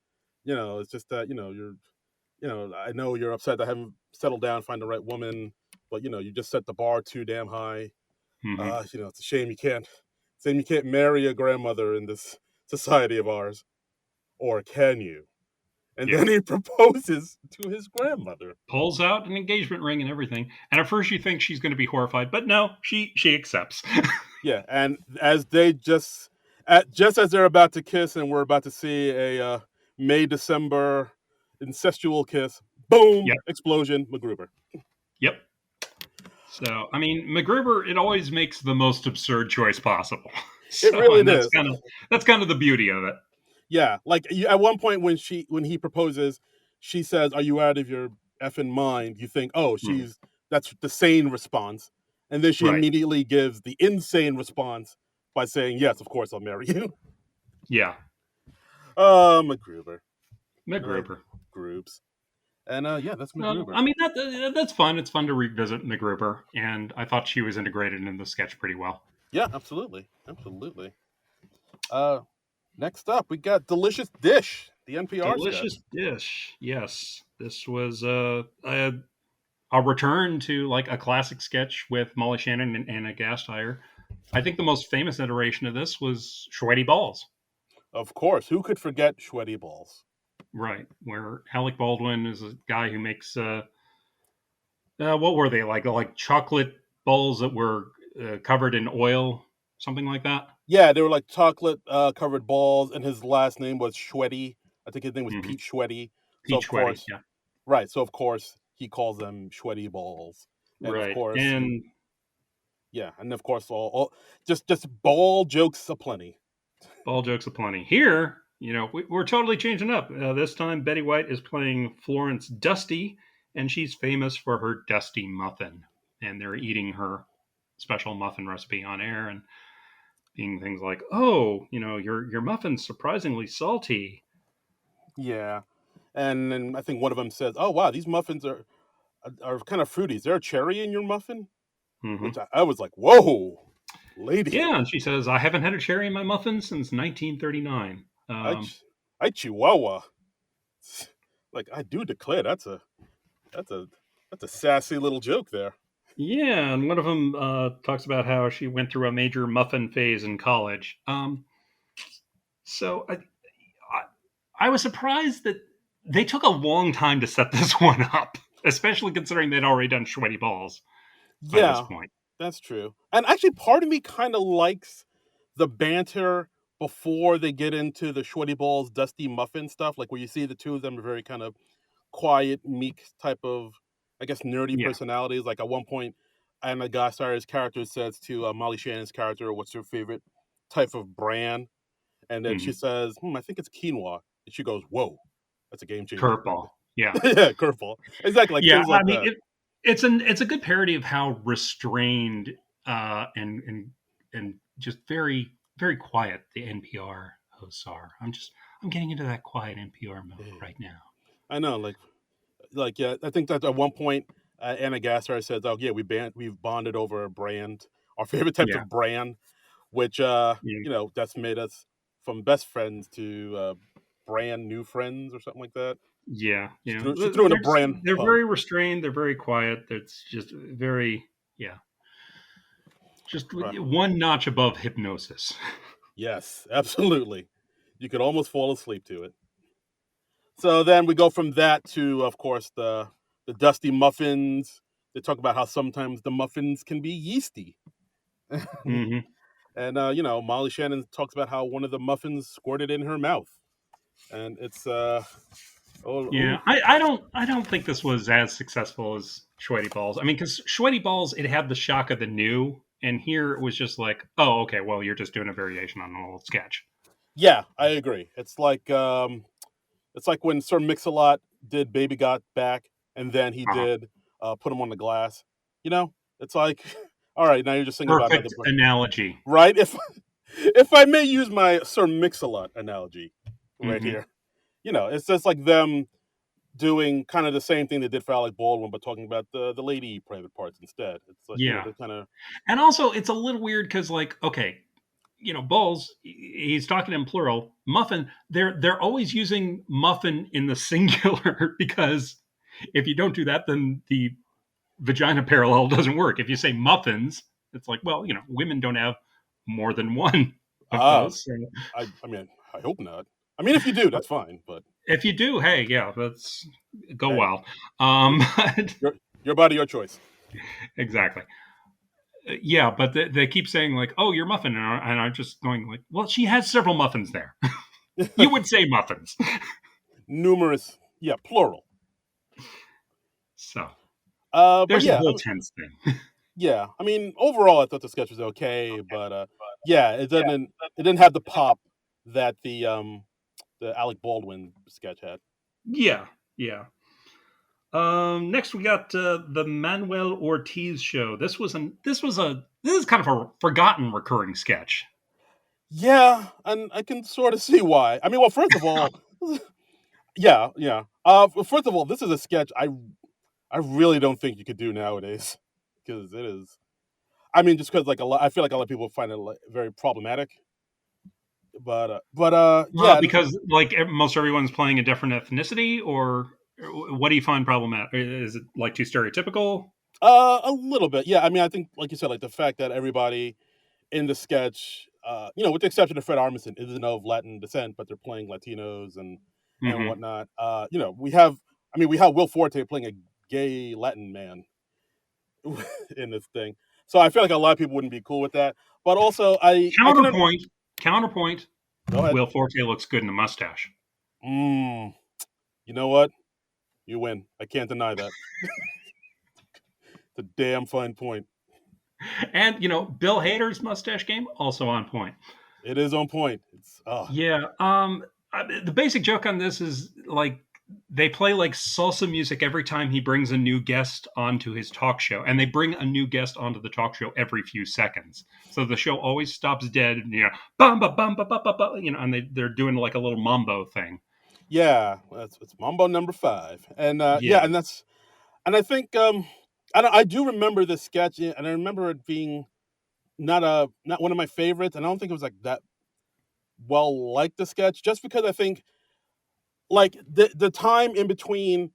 It's just that, I know you're upset that I haven't settled down, find the right woman, but you just set the bar too damn high. Hmm. It's a shame you can't marry a grandmother in this society of ours. Or can you? And Yeah. then he proposes to his grandmother. Pulls out an engagement ring and everything. And at first you think she's going to be horrified, but no, she accepts. Yeah, and as they just as they're about to kiss, and we're about to see a May December incestual kiss, boom, Yep. explosion, MacGruber. Yep. So I mean, MacGruber, it always makes the most absurd choice possible. It So, really and is. that's kind of the beauty of it. Yeah, like at one point when he proposes, she says, "Are you out of your effing mind?" You think, "Oh, Mhm. that's the sane response," and then she Right. immediately gives the insane response by saying, "Yes, of course I'll marry you." Yeah. Oh, MacGruber. I like MacGruber. groups, and yeah, that's No, MacGruber. I mean that's fun. It's fun to revisit MacGruber, and I thought she was integrated in the sketch pretty well. Yeah, absolutely, absolutely. Uh, Next up, we got Delicious Dish, the NPR sketch. Delicious dish. Yes, this was a return to like a classic sketch with Molly Shannon and Anna Gasteyer. I think the most famous iteration of this was Sweaty Balls, Of course, who could forget Sweaty Balls? right? Where Alec Baldwin is a guy who makes what were they like chocolate balls that were covered in oil, something like that. Yeah, they were like chocolate covered balls, and his last name was Shweddy. I think his name was Hmm. Pete Shweddy. So Peach of sweaty, course, yeah, right. So of course, he calls them Shweddy balls, and of right. course, And yeah, and of course, all just ball jokes aplenty. ball jokes aplenty. Here, we're totally changing up. This time, Betty White is playing Florence Dusty, and she's famous for her Dusty muffin. And they're eating her special muffin recipe on air, and being things like, "Oh, your muffin's surprisingly salty." Yeah, and then I think one of them says, "Oh wow, these muffins are are kind of fruity. Is there a cherry in your muffin? Hmm. Which I was like, whoa, lady, Yeah, and she says, "I haven't had a cherry in my muffin since 1939." I, I chihuahua. Like I do declare, that's a that's a sassy little joke there. Yeah, and one of them talks about how she went through a major muffin phase in college. So I was surprised that they took a long time to set this one up, especially considering they'd already done Sweaty Balls by this Yeah, point. that's true. And actually, part of me kind of likes the banter before they get into the Shorty Balls, Dusty Muffin stuff. Like where you see the two of them are very kind of quiet, meek type of, I guess, nerdy Yeah. personalities. Like at one point, and the guy star's character says to Molly Shannon's character, "What's your favorite type of brand?" And then she Hmm. says, "I think it's quinoa." And she goes, "Whoa, that's a game changer." Curveball. Yeah. Yeah, curveball. Exactly, like Yeah. things I like mean, that. it's a good parody of how restrained and just very quiet the NPR hosts are. I'm getting into that quiet NPR mode Yeah. right now. I know, like yeah, I think that at one point Anna Gassar says, "Oh yeah, we've bonded over a brand, our favorite type Yeah. of brand," which Yeah. that's made us from best friends to brand new friends or something like that. Yeah, yeah. She threw in a brand They're pun. very restrained. They're very quiet. It's just very yeah, just Right. one notch above hypnosis. Yes, absolutely. You could almost fall asleep to it. So then we go from that to, of course, the dusty muffins. They talk about how sometimes the muffins can be yeasty. Hmm. And Molly Shannon talks about how one of the muffins squirted in her mouth, and it's Yeah, oh I don't think this was as successful as Sweaty Balls. I mean, because Sweaty Balls it had the shock of the new, and here it was just like, oh, okay, well, you're just doing a variation on an old sketch. yeah, I agree. It's like when Sir Mix-a-Lot did Baby Got Back, and then he Uh-huh. did Put 'em on the Glass. You know, it's like, all right, now you're just thinking about another Perfect brand, analogy. right? If I may use my Sir Mix-a-Lot analogy right Hmm. here, it's just like them doing kind of the same thing they did for Alec Baldwin, but talking about the lady private parts instead. It's like Yeah, they're kind of and also it's a little weird because, like, okay, balls. He's talking in plural. Muffin. They're always using muffin in the singular because if you don't do that, then the vagina parallel doesn't work. If you say muffins, it's like, well, women don't have more than one of ah, those. So I mean, I hope not. I mean, if you do, that's fine. But if you do, hey, yeah, that's go hey, well. your But your body, your choice. exactly. Yeah, but they keep saying like, "Oh, you're muffin," and I'm just going like, "Well, she has several muffins there." You would say muffins. Numerous, yeah, plural. So But there's a yeah, whole tense thing. yeah. I mean, overall, I thought the sketch was okay, but yeah, it didn't have the pop that the Alec Baldwin sketch had. Yeah, yeah. Next we got the Manuel Ortiz show. This is kind of a forgotten recurring sketch. Yeah, and I can sort of see why. I mean, well, first of all, yeah, yeah. First of all, this is a sketch I really don't think you could do nowadays because it is. I mean, just because like I feel like a lot of people find it like, very problematic. But Well, yeah, because like most everyone's playing a different ethnicity, or what do you find problematic? Is it like too stereotypical? a little bit. Yeah, I mean, I think like you said, like the fact that everybody in the sketch, with the exception of Fred Armisen, isn't of Latin descent, but they're playing Latinos and Hmm. whatnot. We have Will Forte playing a gay Latin man in this thing. So I feel like a lot of people wouldn't be cool with that. But also, I can Counterpoint, counterpoint. go ahead. Will Forte looks good in a mustache, Mm, you know what? You win. I can't deny that. It's a damn fine point. and Bill Hader's mustache game also on point. It is on point. It's Yeah. The basic joke on this is like they play like salsa music every time he brings a new guest onto his talk show, and they bring a new guest onto the talk show every few seconds. So the show always stops dead, and, bum ba bum ba ba ba ba, and they're doing like a little mambo thing. yeah. It's Mambo number 5, and yeah, Yeah. and that's and I think I do remember this sketch, and I remember it being not one of my favorites, and I don't think it was like that well liked the sketch, just because I think like the time in between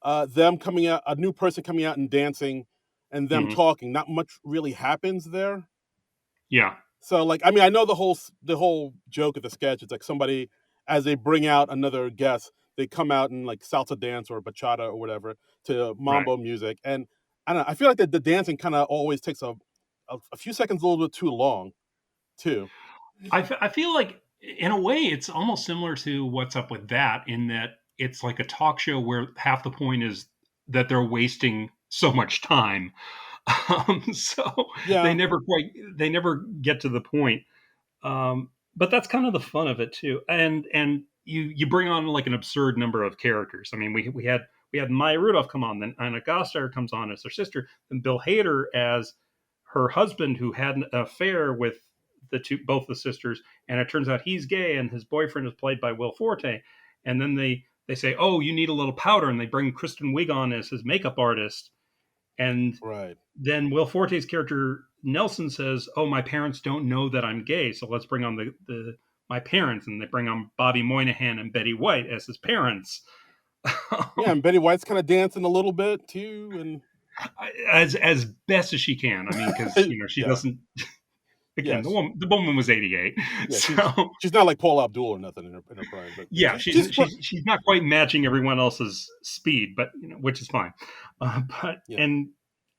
them coming out, a new person coming out and dancing, and them Hmm. talking, not much really happens there. Yeah, So like, I mean, I know the whole joke of the sketch. It's like somebody, as they bring out another guest, they come out in like salsa dance or bachata or whatever to right. mambo music, and I don't know. I feel like the dancing kind of always takes a few seconds a little bit too long too. I feel like in a way it's almost similar to What's Up with That, in that it's like a talk show where half the point is that they're wasting so much time. So Yeah, they never get to the point. But that's kind of the fun of it too. And you bring on like an absurd number of characters. I mean, we had Maya Rudolph come on, then Anna Gasteyer comes on as her sister, then Bill Hader as her husband, who had an affair with the two both the sisters, and it turns out he's gay, and his boyfriend is played by Will Forte. And then they say, "Oh, you need a little powder," and they bring Kristen Wiig on as his makeup artist. And right. then Will Forte's character Nelson says, "Oh, my parents don't know that I'm gay, so let's bring on the my parents," and they bring on Bobby Moynihan and Betty White as his parents, Yeah, and Betty White's kind of dancing a little bit too, and as best as she can. I mean, because she yeah, doesn't. Again, yeah, the woman was 88, yeah. so She's not like Paul Abdul or nothing in her prime, but yeah, she's she's not quite matching everyone else's speed, but which is fine. But yeah.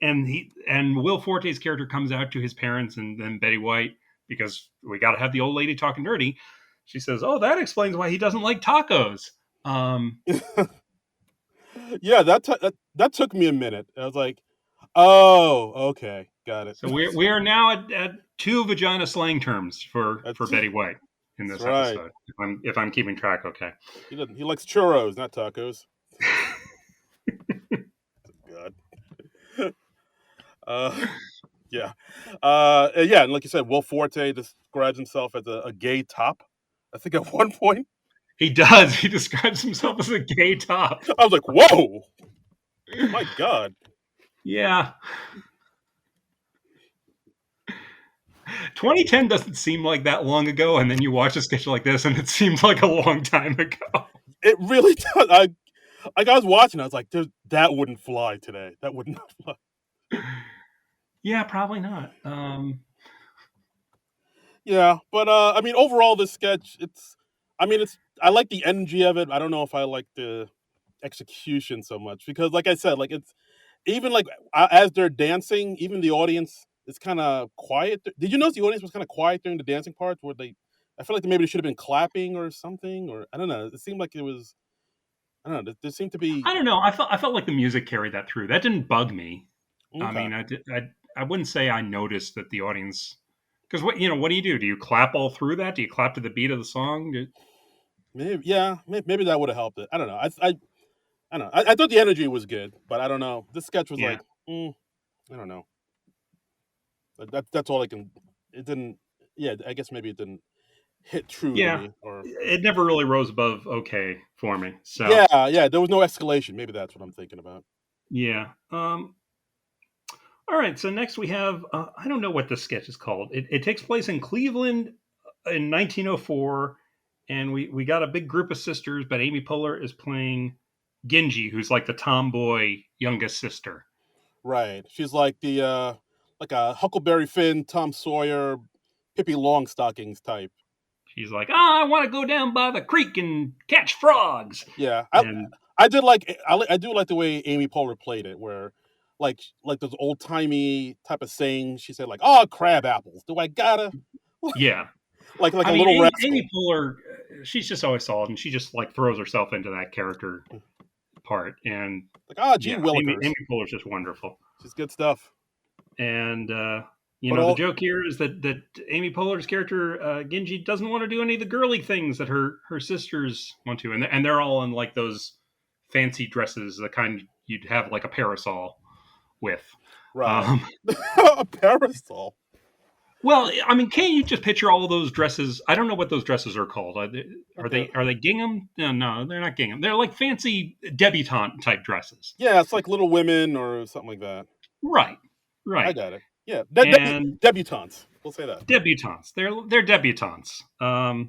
and Will Forte's character comes out to his parents and then Betty White, because we got to have the old lady talking dirty. She says, "Oh, that explains why he doesn't like tacos." Yeah, that took me a minute. I was like, "Oh, okay, got it." So we are now at two vagina slang terms for That's Betty White in that's this right. episode. If I'm keeping track, okay. He likes churros, not tacos. God. Uh, yeah, yeah, and like you said, Will Forte describes himself as a gay top. I think at one point He does. He describes himself as a gay top. I was like, "Whoa, my God." Yeah, 2010 doesn't seem like that long ago, and then you watch a sketch like this, and it seems like a long time ago. It really does. I was watching. I was like, "That wouldn't fly today. That would not fly." Yeah, probably not. Yeah, but I mean, overall, this sketch, I mean, I like the energy of it. I don't know if I like the execution so much because, like I said, like it's even like as they're dancing, even the audience is kind of quiet. Did you notice the audience was kind of quiet during the dancing parts where I feel like maybe they should have been clapping or something, or I don't know. It seemed like it was, I don't know. There seemed to be I don't know. I felt like the music carried that through. That didn't bug me. I okay. mean, I wouldn't say I noticed that the audience, because what do you do? Do you clap all through that? Do you clap to the beat of the song? Maybe yeah, maybe that would have helped it. I don't know. I don't know. I thought the energy was good, but I don't know. This sketch was Yeah, like, I don't know. That's all I can. It didn't. Yeah, I guess maybe it didn't hit true to yeah. me. Or It never really rose above okay for me. So yeah, yeah. There was no escalation. Maybe that's what I'm thinking about. yeah. All right. So next we have I don't know what this sketch is called. It takes place in Cleveland in 1904, and we got a big group of sisters, but Amy Poehler is playing Genji, who's like the tomboy youngest sister. Right. She's like the like a Huckleberry Finn, Tom Sawyer, Pippi Longstockings type. She's like, I want to go down by the creek and catch frogs. Yeah. And I did like I do like the way Amy Poehler played it, where like those old timey type of sayings. She said like, "Oh, crab apples. Do I gotta?" yeah, Like I a mean, little Amy rascal. Poehler, she's just always solid, and she just like throws herself into that character part. And Like, ah, gee yeah, willikers. Amy Poehler's just wonderful. She's good stuff. And But the all joke here is that Amy Poehler's character Genji doesn't want to do any of the girly things that her sisters want to, and they're all in like those fancy dresses, the kind you'd have like a parasol with. right. Um, A parasol. Well, I mean, can't you just picture all of those dresses? I don't know what those dresses are called. Are they are Like a they, are they gingham? No, no, they're not gingham. They're like fancy debutante type dresses. yeah, it's like Little Women or something like that. Right, I right. got it. Yeah, And debutantes. We'll say that. debutantes. They're debutantes. Yeah,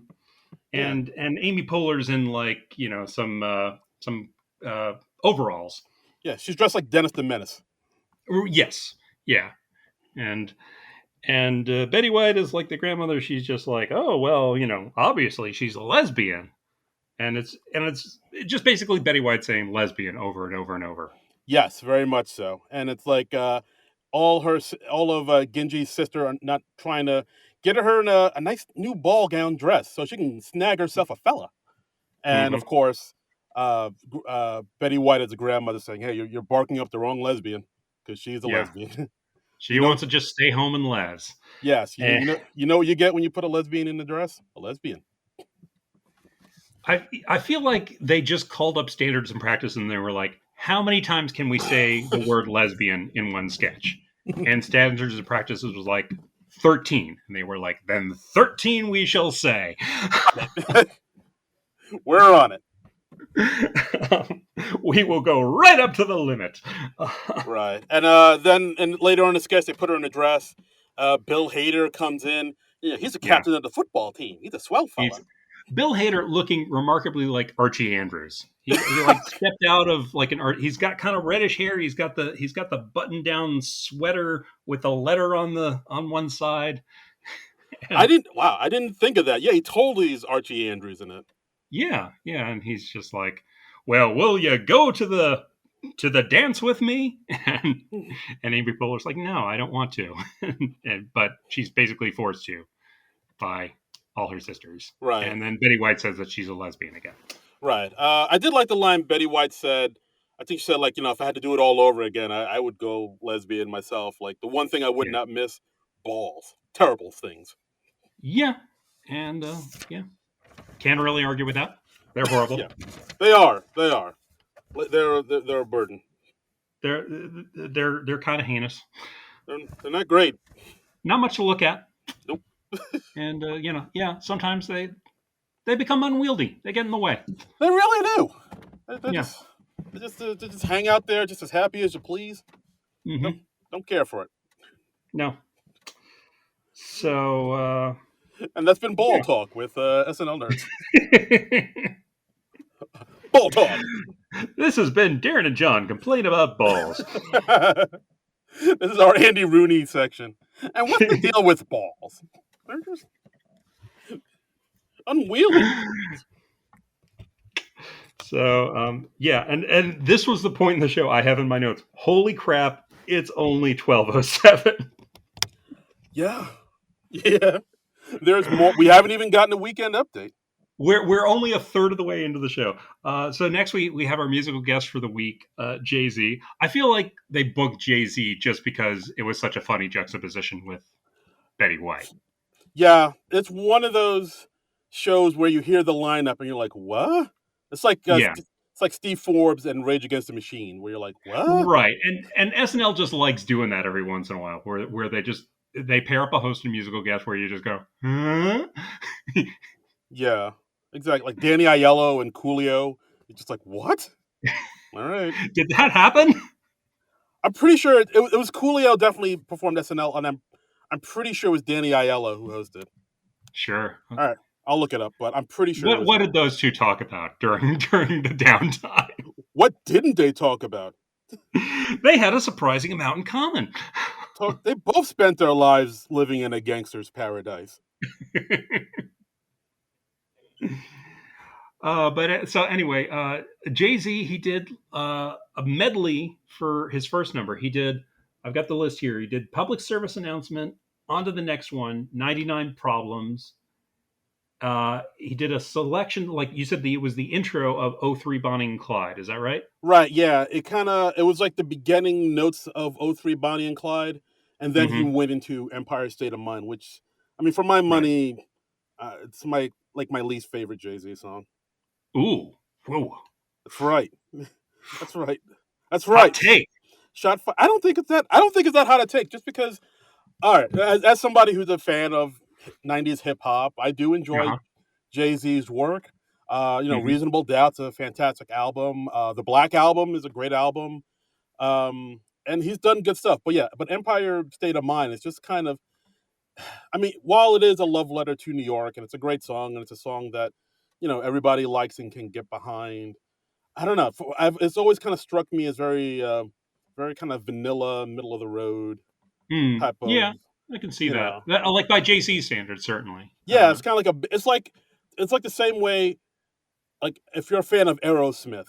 And Amy Poehler's in like some uh, overalls. yeah. She's dressed like Dennis the Menace. Yes, yeah, and Betty White is like the grandmother. She's just like, oh well, obviously she's a lesbian, and it's just basically Betty White saying lesbian over and over and over. Yes, very much so. And it's like all of Genji's sister are not trying to get her in a nice new ball gown dress so she can snag herself a fella. And of Hmm. course, Betty White as a grandmother saying, "Hey, you're barking up the wrong lesbian because she's a Yeah, lesbian." she you know, wants to just stay home and les. yes, And you know what you get when you put a lesbian in the dress? A lesbian. I feel like they just called up standards and practice, and they were like, how many times can we say the word lesbian in one sketch? And standards and practices was like 13, and they were like, then 13 we shall say. We're on it. We will go right up to the limit. Right. And then and later on in the sketch, they put her in a dress. Bill Hader comes in. Yeah, he's the Yeah, captain of the football team. He's a swell fella. he's Bill Hader looking remarkably like Archie Andrews. He like stepped out of like an art. He's got kind of reddish hair. He's got the button down sweater with a letter on one side. I And didn't. Wow, I didn't think of that. Yeah, he totally is Archie Andrews in it. yeah, yeah, and he's just like, well, will you go to the dance with me? And Amy Poehler's like, no, I don't want to. But she's basically forced to by all her sisters. Right. And then Betty White says that she's a lesbian again. Right. I did like the line Betty White said. I think she said like, if I had to do it all over again, I would go lesbian myself. Like the one thing I would Yeah. not miss, balls. Terrible things. Yeah. And yeah, can't really argue with that. They're horrible. Yeah, they are. They are. They're a burden. They're they're kind of heinous. They're not great. Not much to look at. Nope. And yeah, sometimes they become unwieldy. They get in the way. They really do. They Yeah. just they just hang out there, just as happy as you please. Don't Hmm. don't care for it. No. So And that's been Ball yeah. Talk with SNL nerds. Ball Talk. This has been Darren and John complain about balls. This is our Andy Rooney section. And what's the deal with balls? They're just unwieldy. So yeah, and this was the point in the show I have in my notes. Holy crap! It's only 12:07. Yeah. Yeah. There's more. We haven't even gotten a weekend update. We're only a third of the way into the show. So next week we have our musical guest for the week, Jay Z. I feel like they booked Jay Z just because it was such a funny juxtaposition with Betty White. Yeah, it's one of those shows where you hear the lineup and you're like, "What?" It's like Yeah, it's like Steve Forbes and Rage Against the Machine, where you're like, "What?" right. And SNL just likes doing that every once in a while, where they pair up a host and musical guest where you just go, huh? Yeah, exactly. Like Danny Aiello and Coolio. You're just like, "What?" All right. Did that happen? I'm pretty sure it was Coolio definitely performed SNL, and I'm pretty sure it was Danny Aiello who hosted. Sure. All right, I'll look it up, but I'm pretty sure it What was what him. did those two talk about during the downtime? What didn't they talk about? They had a surprising amount in common. They both spent their lives living in a gangster's paradise. But so anyway, Jay Z he did a medley for his first number. He did. I've got the list here. He did public service announcement. On to the next one. 99 problems. He did a selection, like you said. It was the intro of '03 Bonnie and Clyde. Is that right? Right, yeah. It was like the beginning notes of '03 Bonnie and Clyde, and then he Mm-hmm. went into Empire State of Mind, which I mean for my Right. money, it's my least favorite Jay-Z song. Ooh. Whoa. That's right. That's right. That's Hot right. take. I don't think it's that hot a take just because All right, as somebody who's a fan of '90s hip hop, I do enjoy Uh-huh. Jay Z's work. Hmm. Reasonable Doubt's a fantastic album. The Black Album is a great album, and he's done good stuff. But yeah, but Empire State of Mind is just kind of. I mean, while it is a love letter to New York, and it's a great song, and it's a song that everybody likes and can get behind. I don't know. It's always kind of struck me as very kind of vanilla, middle of the road Mm. type of, Yeah, I can see you that. know. Like by JC standards, certainly. Yeah, it's kind of it's like the same way, like if you're a fan of Aerosmith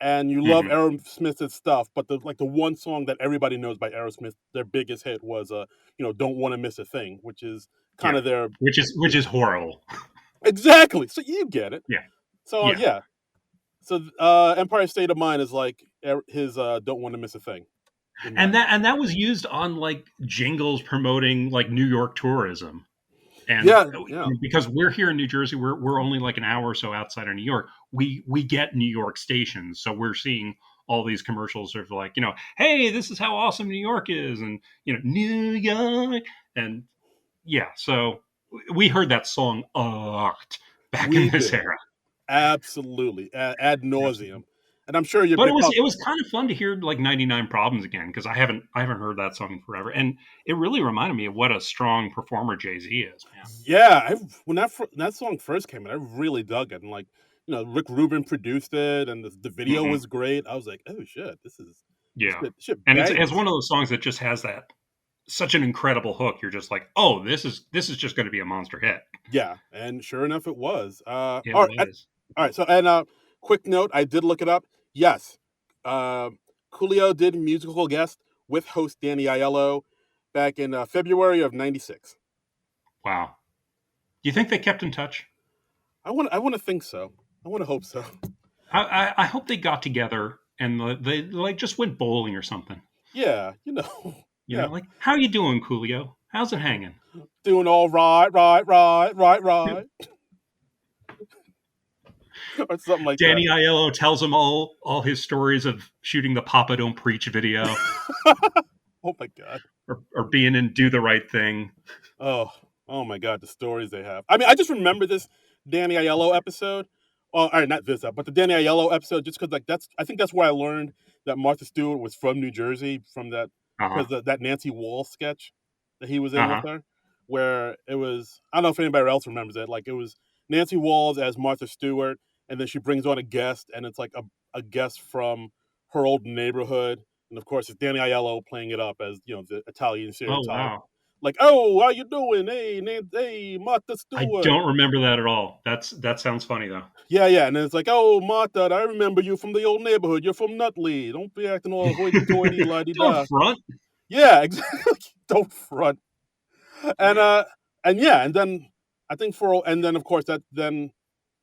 and you love Mhm. Aerosmith's stuff, but the one song that everybody knows by Aerosmith, their biggest hit was Don't Want to Miss a Thing, which is kind Yeah, of their. which is horrible. Exactly. So you get it. Yeah, So yeah. yeah. So Empire State of Mind is like his Don't Want to Miss a Thing in And that. that was used on like jingles promoting like New York tourism. And Yeah, yeah. because we're here in New Jersey, we're only like an hour or so outside of New York. We get New York stations, so we're seeing all these commercials of like, hey, this is how awesome New York is, and New York, and yeah. So we heard that song a lot back in We this did. era. Absolutely. Ad nauseum. Absolutely. And I'm sure But you're it was probably. it was kind of fun to hear like 99 Problems again because I haven't heard that song in forever, and it really reminded me of what a strong performer Jay Z is, man. Yeah, when that song first came out, I really dug it, and like Rick Rubin produced it, and the video Hmm. was great. I was like, oh shit, this Yeah, shit and it's bangs. one of those songs that just has that such an incredible hook. You're just like, oh, this is just going to be a monster hit. Yeah, and sure enough, it was. It All right, was. all right. So, and quick note, I did look it up. Yes, uh, Coolio did musical guest with host Danny Aiello back in February of '96. Wow. Do you think they kept in touch? I want to think so. I want to hope so. I hope they got together and they like just went bowling or something. Yeah, yeah, Like how you doing, Coolio? How's it hanging? doing all right, right, right, right, right, or something like that. Danny Aiello tells him all his stories of shooting the Papa Don't Preach video Oh my god. or being in Do the Right Thing. Oh, oh my God, the stories they have. I mean, I just remember this Danny Aiello episode. Well, all right, not this episode, but the Danny Aiello episode, just because I think that's where I learned that Martha Stewart was from New Jersey from that Uh huh. because that Nancy Wall sketch that he was Uh in with huh. her, where it was I don't know if anybody else remembers it. Like it was Nancy Walls as Martha Stewart, and then she brings on a guest, and it's like a guest from her old neighborhood, and of course it's Danny Aiello playing it up as the Italian Oh stereotype wow. like, oh, how you doing? Hey, hey, Martha I Stewart. don't remember that at all. That sounds funny though. Yeah, yeah. And then it's like, oh, Martha, I remember you from the old neighborhood. You're from Nutley. Don't be acting all hoity-toity, Don't la-di-da. front. Yeah, exactly. Don't front. And and yeah, and then I think and then of course that then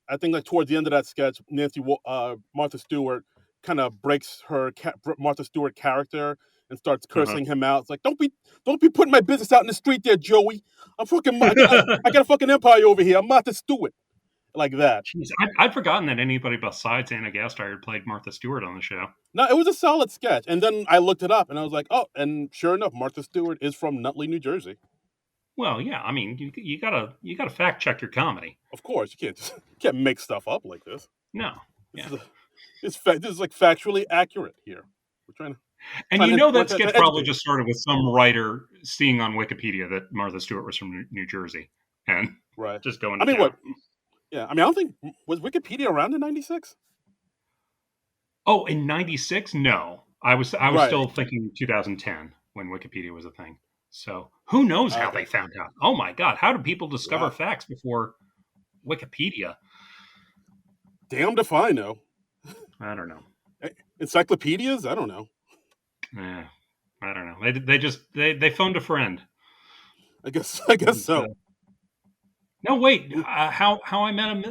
I think like towards the end of that sketch, Martha Stewart kind of breaks her Martha Stewart character and starts Uh-huh. cursing him out. It's like, don't be putting my business out in the street there, Joey. I got a fucking empire over here. I'm Martha Stewart, like that. Jeez, I'd forgotten that anybody besides Anna Gasteyer had played Martha Stewart on the show. No, it was a solid sketch. And then I looked it up and I was like, oh, and sure enough, Martha Stewart is from Nutley, New Jersey. Well, yeah, I mean, you gotta fact check your comedy. Of course, you can't make stuff up like this. No, This yeah, is a, this is like factually accurate here. We're and we're that trying sketch to probably educate. just started with some writer seeing on Wikipedia that Martha Stewart was from New Jersey and Right. just going I to mean, town. what? Yeah. I mean, I don't think was Wikipedia around in '96. Oh, in '96? No, I was Right. still thinking 2010 when Wikipedia was a thing. So who knows how Okay. they found out? Oh my God, how do people discover Wow. facts before Wikipedia? Damned if I know. I don't know. Encyclopedias? I don't know. Eh, I don't know. They phoned a friend. I guess And, so. no, wait. How I met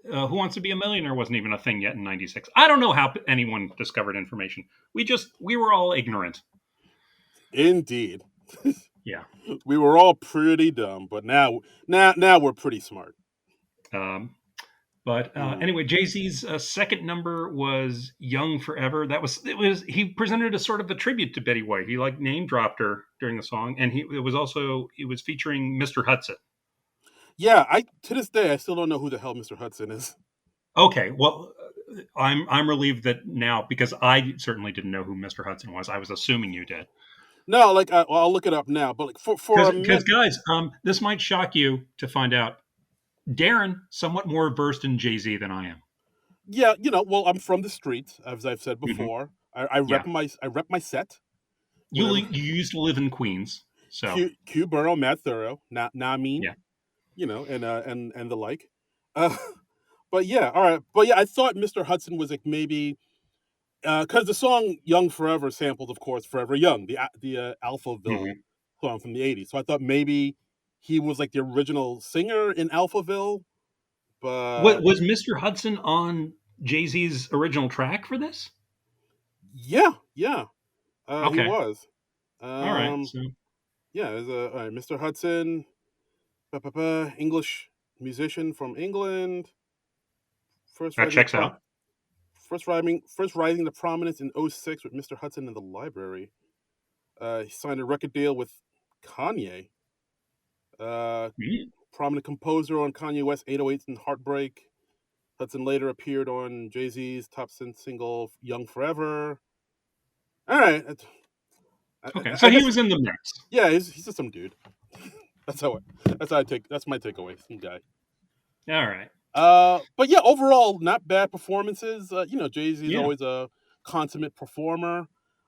Who Wants to Be a Millionaire wasn't even a thing yet in '96. I don't know how anyone discovered information. We were all ignorant. Indeed. Yeah. We were all pretty dumb, but now we're pretty smart. Um, But Mm. anyway, Jay Z's second number was "Young Forever." It was he presented a sort of a tribute to Betty White. He like name dropped her during the song, and he was featuring Mr. Hudson. Yeah, I to this day I still don't know who the hell Mr. Hudson is. Okay, well, I'm relieved that now because I certainly didn't know who Mr. Hudson was. I was assuming you did. No, like well, I'll look it up now. But like for a Because minute, guys, this might shock you to find out. Darren somewhat more versed in Jay Z than I am. yeah, well, I'm from the streets, as I've said Hmm. before. I Yeah, rep my set, you whatever. you used to live in Queens, so Q Burrow, Matt Thorough, not mean, yeah. and the like. Uh, but yeah, all right. But yeah, I thought Mr. Hudson was like maybe because the song "Young Forever" sampled, of course, "Forever Young," the Alphaville Hmm. song from the '80s. So I thought maybe he was like the original singer in Alphaville, What but was Mr. Hudson on Jay Z's original track for this? yeah, he Okay, was. all right. Um, So yeah, it was, all right, Mr. Hudson, English musician from England, first that rising to checks pro- out. first rising to prominence in '06 with Mr. Hudson in the Library. He signed a record deal with Kanye. Uh, Mm, Prominent composer on Kanye West's 808s and Heartbreak. Hudson later appeared on Jay Z's top single "Young Forever." All right, okay, so I he guess was in the mix. yeah, he's just some dude. That's how I take. That's my takeaway. Some guy. All right. But yeah, overall, not bad performances. Jay Z is Yeah. always a consummate performer.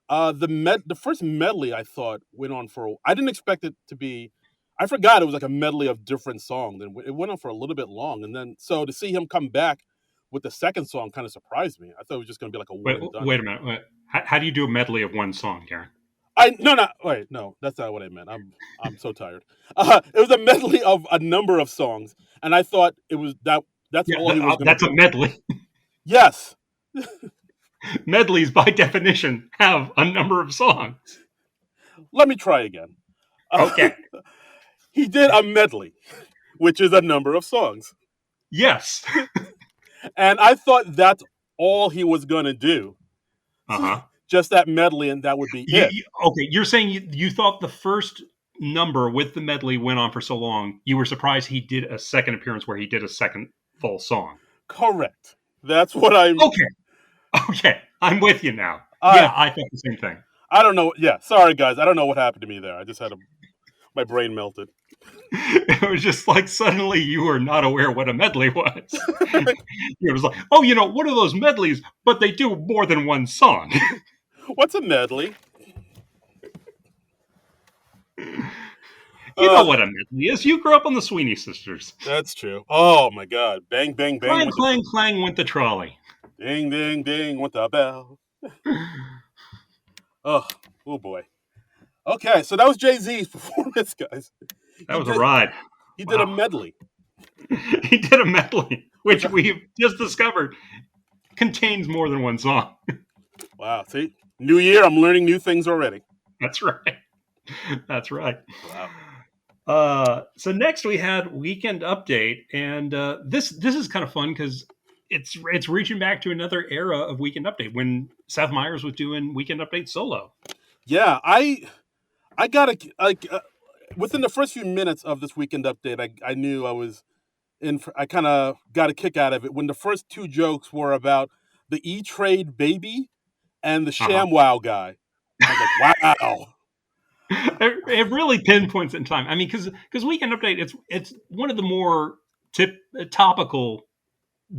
The first medley I thought went on for. I didn't expect it to be. I forgot it was like a medley of different songs, and it went on for a little bit long. And then so to see him come back with the second song kind of surprised me. I thought it was just going to be like a one Wait, and done. wait a minute. Wait. How do you do a medley of one song, Darren? I no wait no that's not what I meant. I'm so tired. It was a medley of a number of songs, and I thought it was that's Yeah, all he was going to that's a do. medley. Yes, Medleys, by definition, have a number of songs. let me try again. Uh, Okay. he did a medley, which is a number of songs, Yes. and I thought that's all he was going to do. Uh huh. Just that medley, and that would be it. Okay, you're saying you thought the first number with the medley went on for so long, you were surprised he did a second appearance where he did a second full song. Correct. That's what I'm. Okay, okay, I'm with you now. Yeah, I I thought the same thing. I don't know. Yeah, sorry guys. I don't know what happened to me there. I just had my brain melted. It was just like suddenly you were not aware what a medley was. It was like, oh, what are those medleys? But they do more than one song. What's a medley? You know Uh, what a medley is. You grew up on the Sweeney Sisters. that's true. Oh my God! Bang bang bang Clang, with the clang, clang went the trolley. ding ding ding with the bell. Oh oh boy. Okay, so that was Jay Z's performance, guys. That He was a did ride. he did a Wow. medley, He did a medley, which which we've just discovered contains more than one song. wow. See, new year, I'm learning new things already. That's right. That's right. Wow. So next we had Weekend Update, and this is kind of fun because it's reaching back to another era of Weekend Update when Seth Meyers was doing Weekend Update solo. Yeah, I got to like within the first few minutes of this weekend update, I knew I was in. I kind of got a kick out of it when the first two jokes were about the E Trade baby and the Uh-huh. ShamWow guy. I was like, wow. It really pinpoints in time. I mean, because Weekend Update, it's one of the more topical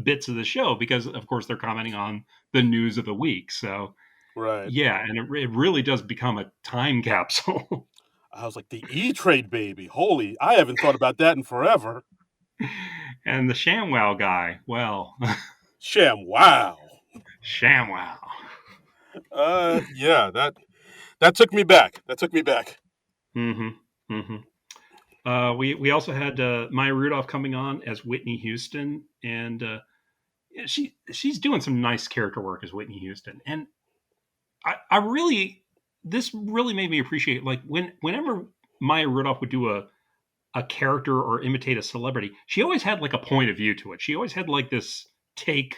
bits of the show because, of course, they're commenting on the news of the week. So Right. yeah, and it really does become a time capsule. I was like, the E Trade baby. Holy, I haven't thought about that in forever. And the ShamWow guy, well, ShamWow. ShamWow. Yeah, that took me back. That took me back. Mm-hmm. Mm-hmm. We also had Maya Rudolph coming on as Whitney Houston, and yeah, she's doing some nice character work as Whitney Houston, and I really this really made me appreciate like whenever Maya Rudolph would do a character or imitate a celebrity, she always had like a point of view to it. She always had like this take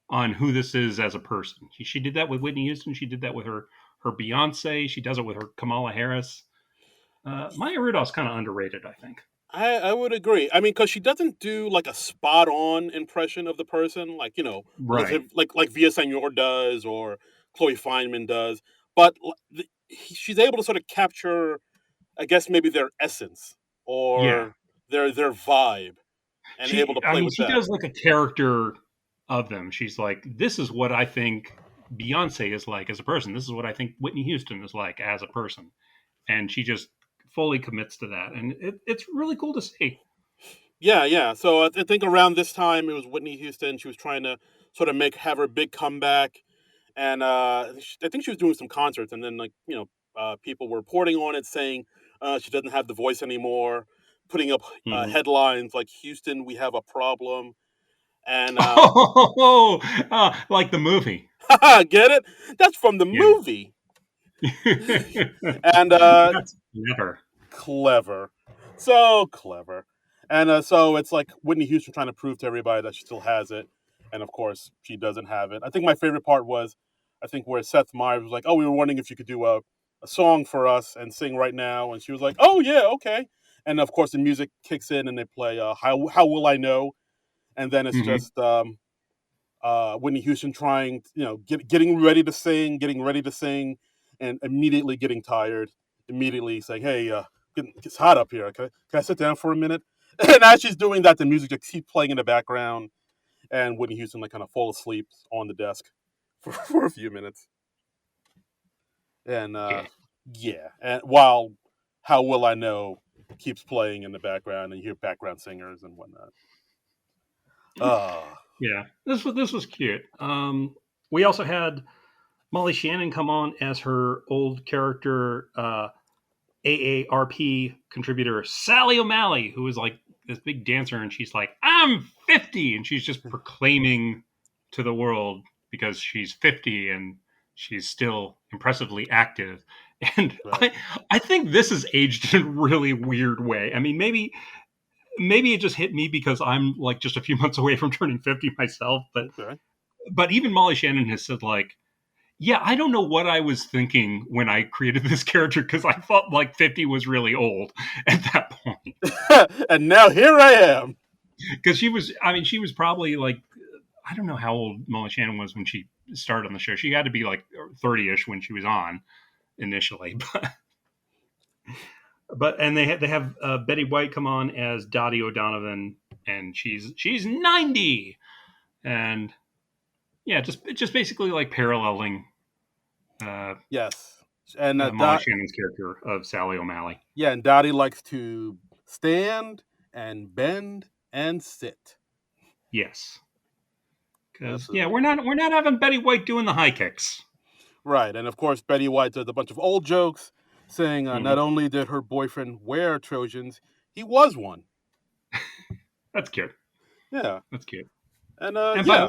on who this is as a person. She did that with Whitney Houston. She did that with her Beyonce. She does it with her Kamala Harris. Maya Rudolph's kind of underrated, I think. I would agree. I mean, because she doesn't do like a spot on impression of the person, like Right. like Villaseñor does or Chloe Fineman does, but she's able to sort of capture, I guess, maybe their essence Yeah. or their vibe, and able to I play mean, with she that. does like a character of them. She's like, this is what I think Beyonce is like as a person. This is what I think Whitney Houston is like as a person. And she just fully commits to that. And it's really cool to see. Yeah, yeah. So I think around this time it was Whitney Houston. She was trying to sort of have her big comeback, and I think she was doing some concerts, and then people were reporting on it saying she doesn't have the voice anymore, putting up Mhm. headlines like "Houston, we have a problem," and Oh, like the movie. get it? That's from the Yeah. movie, and That's clever. clever, so clever. And so it's like Whitney Houston trying to prove to everybody that she still has it, and of course she doesn't have it. I think my favorite part was, I think where Seth Meyers was like, "Oh, we were wondering if you could do a song for us and sing right now," and she was like, "Oh yeah, okay." And of course the music kicks in and they play "How Will I Know," and then it's Hmm. just Whitney Houston trying, getting ready to sing, and immediately getting tired, immediately saying, "Hey, it's hot up here. Can I sit down for a minute?" And as she's doing that, the music just keeps playing in the background, and Whitney Houston like kind of fall asleep on the desk for a few minutes. And Yeah. yeah, and while "How Will I Know" keeps playing in the background, and you hear background singers and whatnot. Ah, Yeah. This was cute. We also had Molly Shannon come on as her old character, AARP contributor Sally O'Malley, who was like this big dancer, and she's like, "I'm 50," and she's just proclaiming to the world because she's 50 and she's still impressively active. And right. I think this is aged in a really weird way. I mean, maybe it just hit me because I'm like just a few months away from turning 50 myself, Okay. but even Molly Shannon has said like, yeah, I don't know what I was thinking when I created this character because I thought like 50 was really old at that point. And now here I am. Because I mean, she was probably like, I don't know how old Molly Shannon was when she started on the show. She had to be like 30 ish when she was on initially. And they have Betty White come on as Dottie O'Donovan, and she's 90. And yeah, just basically like paralleling uh, Yes, and Molly Shannon's character of Sally O'Malley. yeah, and Dottie likes to stand and bend and sit. Yes, because yeah, Absolutely we're not having Betty White doing the high kicks. right, and of course Betty White does a bunch of old jokes, saying not Hmm. only did her boyfriend wear Trojans, he was one. That's cute. Yeah, That's cute. and And by the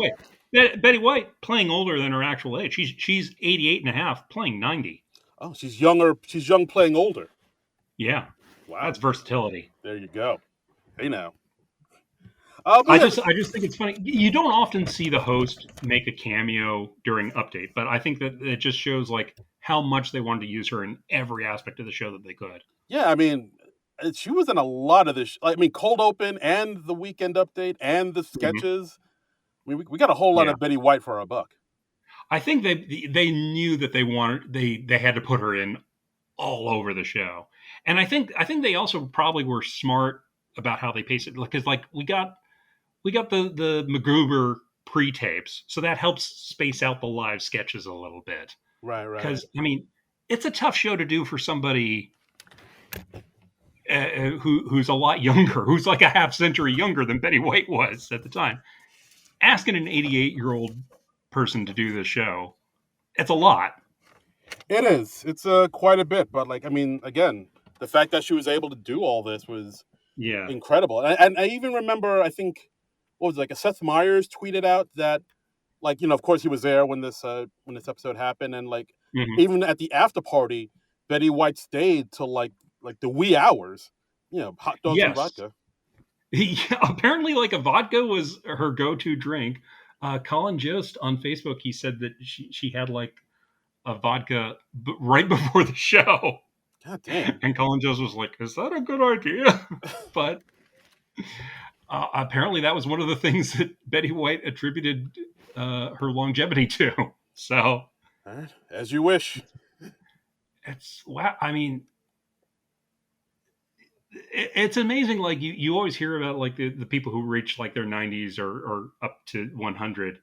yeah. way, Betty White playing older than her actual age. She's 88 and a half, playing 90. Oh, she's younger. She's young, playing older. Yeah, Wow, that's versatility. there you go. Hey now. But I yeah, just I just think it's funny. You don't often see the host make a cameo during update, but I think that it just shows like how much they wanted to use her in every aspect of the show that they could. yeah. I mean, she was in a lot of this. I mean, Cold Open and the Weekend Update and the Mhm. sketches. I mean, we got a whole lot Yeah, of Betty White for our buck. I think they knew that they had to put her in all over the show, and I think they also probably were smart about how they paced it because like we got the MacGruber pre-tapes, so that helps space out the live sketches a little bit. Right, right. Because I mean, it's a tough show to do for somebody who's a lot younger, who's like a half century younger than Betty White was at the time. Asking an 88-year-old person to do this show, it's a lot. It is. It's quite a bit, but like I mean, again, the fact that she was able to do all this was Yeah. incredible. And I even remember, I think, what was it, like a Seth Meyers tweeted out that, like, of course he was there when this episode happened, and like Hmm. even at the after party, Betty White stayed till like the wee hours, hot dogs and Yes. vodka. Yeah, apparently, like a vodka was her go-to drink. Colin Jost on Facebook, he said that she had like a vodka right before the show, God damn. and Colin Jost was like, "Is that a good idea?" But apparently, that was one of the things that Betty White attributed her longevity to. So All right, as you wish. it's wow. I mean, it's amazing. Like you always hear about like the people who reach like their 90s or up to 100,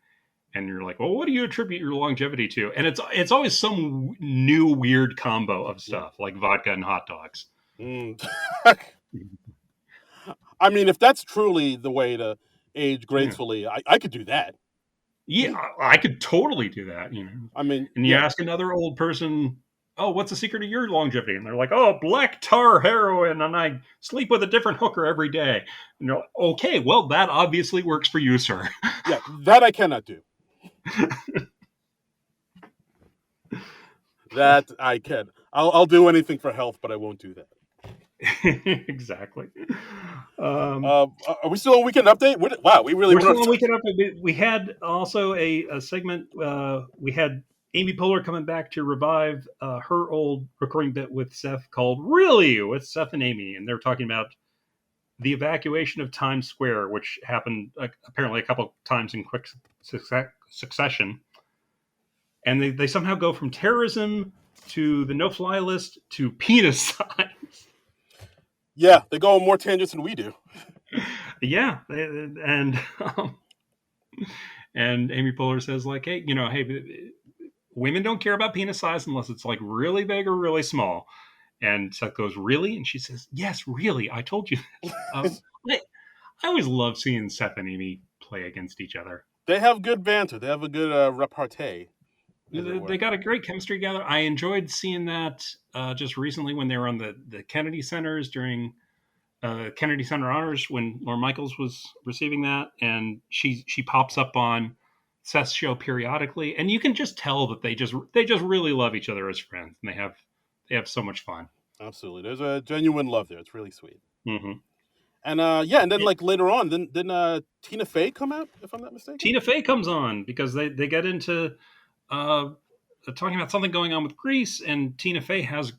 and you're like, well, what do you attribute your longevity to? And it's always some new weird combo of Yeah. stuff like vodka and hot dogs. Mm. I mean, if that's truly the way to age Yeah, gracefully, I could do that. yeah, I could totally do that. I mean, And you yeah, ask another old person, oh, what's the secret of your longevity? And they're like, oh, black tar heroin, and I sleep with a different hooker every day. And you're like, okay, well, that obviously works for you, sir. yeah, that I cannot do. That I can. I'll do anything for health, but I won't do that. Exactly. Um, Are we still on weekend update? Wow, we really we're went still on. on Weekend Up. We had also a segment. We had Amy Poehler coming back to revive her old recurring bit with Seth called "Really" with Seth and Amy, and they're talking about the evacuation of Times Square, which happened apparently a couple times in quick succession. And they somehow go from terrorism to the no-fly list to penis signs. Yeah, they go on more tangents than we do. Yeah, um, and Amy Poehler says like, hey, hey, women don't care about penis size unless it's like really big or really small. And Seth goes, really? And she says, yes, really. I told you this. I, I always love seeing Seth and Amy play against each other. They have good banter. They have a good repartee, as it They were. got a great chemistry together. I enjoyed seeing that just recently when they were on the Kennedy Centers during Kennedy Center Honors when Lorne Michaels was receiving that, and she pops up on Seth's show periodically, and you can just tell that they just really love each other as friends, and they have so much fun. Absolutely, there's a genuine love there. It's really sweet. Hmm. And yeah, and then like later on, then Tina Fey come out, if I'm not mistaken. Tina Fey comes on because they get into uh, talking about something going on with Greece, and Tina Fey has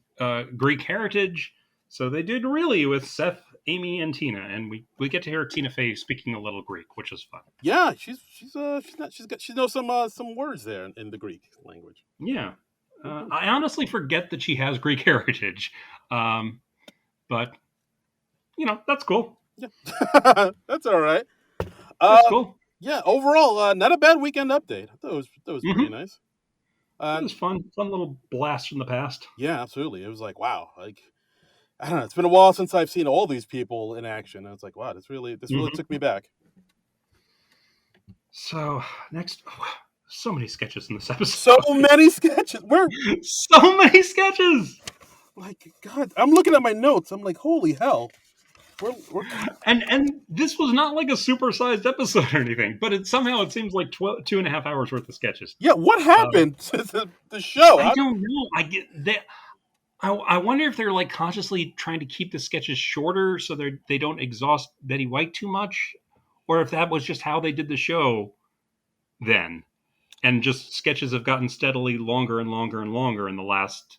Greek heritage, so they did really with Seth, Amy, and Tina, and we get to hear Tina Fey speaking a little Greek, which is fun. Yeah, she knows some words there in the Greek language. Yeah, I honestly forget that she has Greek heritage, um, but that's cool. Yeah, that's all right. That's Uh, cool. yeah, overall, not a bad weekend update. I thought it was pretty Hmm. nice. It Uh, was fun little blast from the past. yeah, absolutely. It was like wow, like I don't know. It's been a while since I've seen all these people in action. And it's like wow, this really took Hmm. me back. So next, so many sketches in this So episode. many sketches. We're So many sketches. like God. I'm looking at my notes. I'm like holy hell. We're And this was not like a supersized episode or anything, but it seems like 2.5 hours worth of sketches. yeah. What Uh, happened to the show? I don't know. I get that. I wonder if they're like consciously trying to keep the sketches shorter so they don't exhaust Betty White too much, or if that was just how they did the show then, and just sketches have gotten steadily longer and longer and longer in the last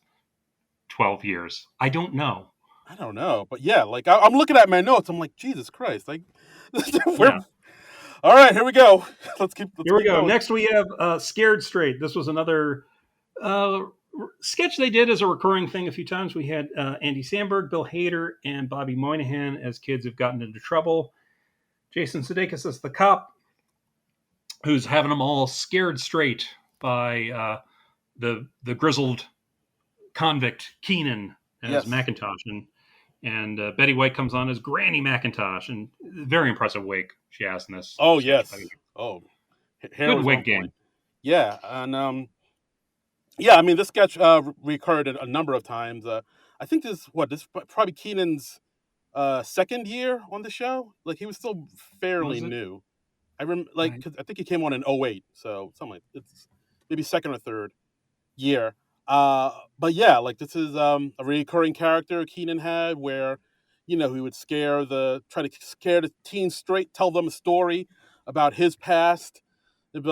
12 years. I don't know. I don't know, but yeah, like I'm looking at my notes. I'm like Jesus Christ. Like we're Yeah. all right. Here we go. Let's Here we keep go. going. Next, we have Scared Straight. This was another uh, sketch they did as a recurring thing a few times. We had Andy Samberg, Bill Hader, and Bobby Moynihan as kids who've gotten into trouble. Jason Sudeikis as the cop who's having them all scared straight by the grizzled convict Keenan as Yes. Macintosh, and Betty White comes on as Granny Macintosh, and very impressive wig she has in this Oh sketch. yes. Oh, hair Good was on wig point. game. Yeah, and yeah. I mean, this sketch recurred a number of times. I think this probably Keenan's second year on the show. Like he was still fairly Was it? new. Like I, 'cause I think he came on in '08, so something like it's maybe second or third year. But yeah, like this is a recurring character Keenan had where, he would try to scare the teens straight, tell them a story about his past, and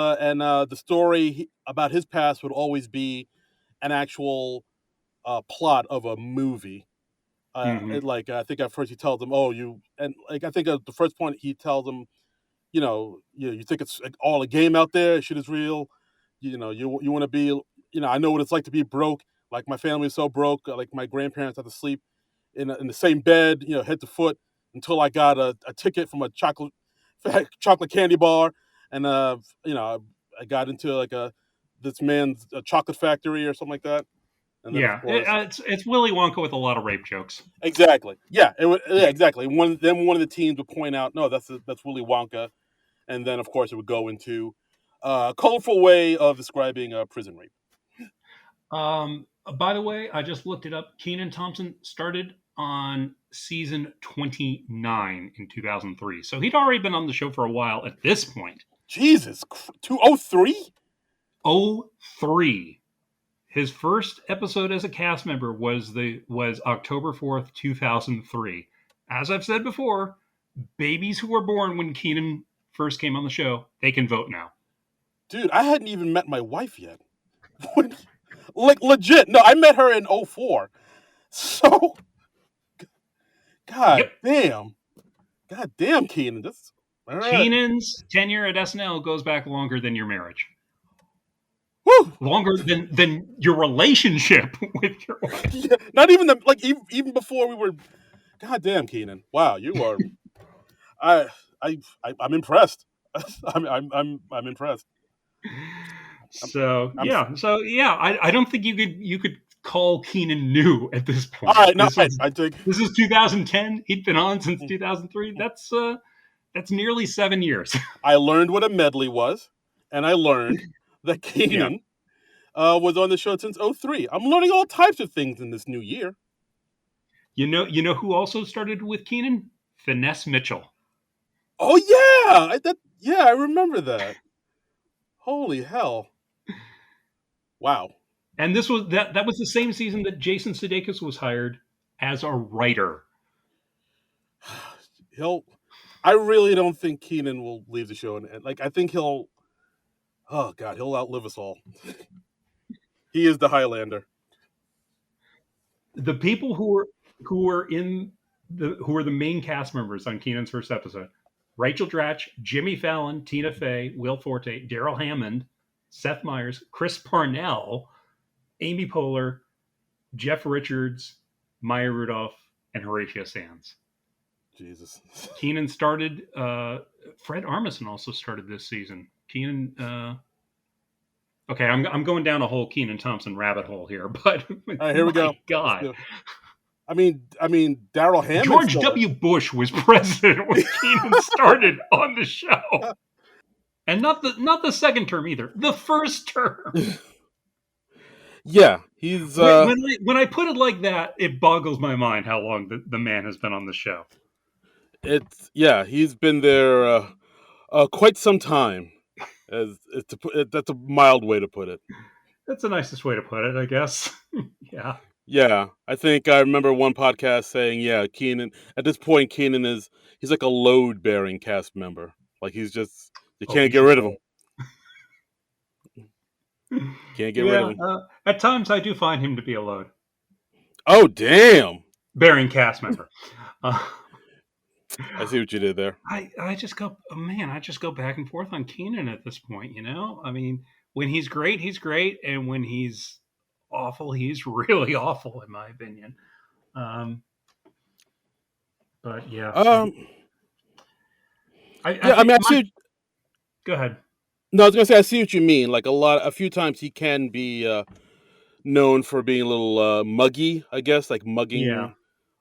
the story about his past would always be an actual plot of a movie. Hmm. Like I think at first he tells them, "Oh, you," and like I think at the first point he tells them, you think it's like all a game out there, shit is real. You want to be, I know what it's like to be broke. Like my family is so broke, like my grandparents had to sleep in the same bed, head to foot, until I got a ticket from a chocolate candy bar, and I got into like this man's a chocolate factory or something like that, and then of Yeah, course, it's Willy Wonka with a lot of rape jokes. exactly, yeah, yeah, exactly. One of the teens would point out, no, that's Willy Wonka, and then of course it would go into a colorful way of describing prison rape. By the way, I just looked it up. Kenan Thompson started on season 29 in 2003. So he'd already been on the show for a while at this point. Jesus, 203. Oh three. His first episode as a cast member was October 4th, 2003. As I've said before, babies who were born when Kenan first came on the show, they can vote now. Dude, I hadn't even met my wife yet. Like legit. No, I met her in 04. So, god Yep. damn. God damn, Keenan. This all right. Kenan's tenure at SNL goes back longer than your marriage. Woo! Longer than your relationship with your wife. Yeah, not even even before we were. God damn, Keenan. Wow, you are. I I'm impressed. I'm impressed. I'm, So I'm yeah, so yeah, I don't think you could call Kenan new at this all point. right. No, I think This is 2010. He'd been on since 2003. That's nearly 7 years. I learned what a medley was, and I learned that Yeah. Keenan was on the show since 03. I'm learning all types of things in this new year. You know who also started with Kenan? Finesse Mitchell. Oh yeah, yeah, I remember that. Holy hell! Wow. And that was the same season that Jason Sudeikis was hired as a writer. He'll. I really don't think Keenan will leave the show, and like I think he'll. Oh god, he'll outlive us all. He is the Highlander. The people who were the main cast members on Keenan's first episode: Rachel Dratch, Jimmy Fallon, Tina Fey, Will Forte, Daryl Hammond, Seth Meyers, Chris Parnell, Amy Poehler, Jeff Richards, Maya Rudolph, and Horatio Sands. Jesus. Keenan started. Fred Armisen also started this season. Keenan. Okay, I'm going down a whole Kenan Thompson rabbit hole here, but All right, here we my go. Let's God, go. Daryl Hammond. George W. Bush was president when Kenan started on the show, and not the second term either, the first term. Yeah, he's. When I put it like that, it boggles my mind how long the man has been on the show. He's been there quite some time. That's a mild way to put it. That's the nicest way to put it, I guess. Yeah. Yeah, I think I remember one podcast saying, yeah, Keenan. At this point, he's like a load bearing cast member. Like you can't get rid of him. Can't get rid of Yeah. him. At times, I do find him to be a load Oh damn! bearing cast member. I see what you did there. I just go, oh, man, I just go back and forth on Keenan at this point. I mean, when he's great, and when he's awful, he's really awful, in my opinion. But yeah, I see. Go ahead. No, I was gonna say I see what you mean. Like a few times he can be known for being a little muggy. I guess like Yeah, mugging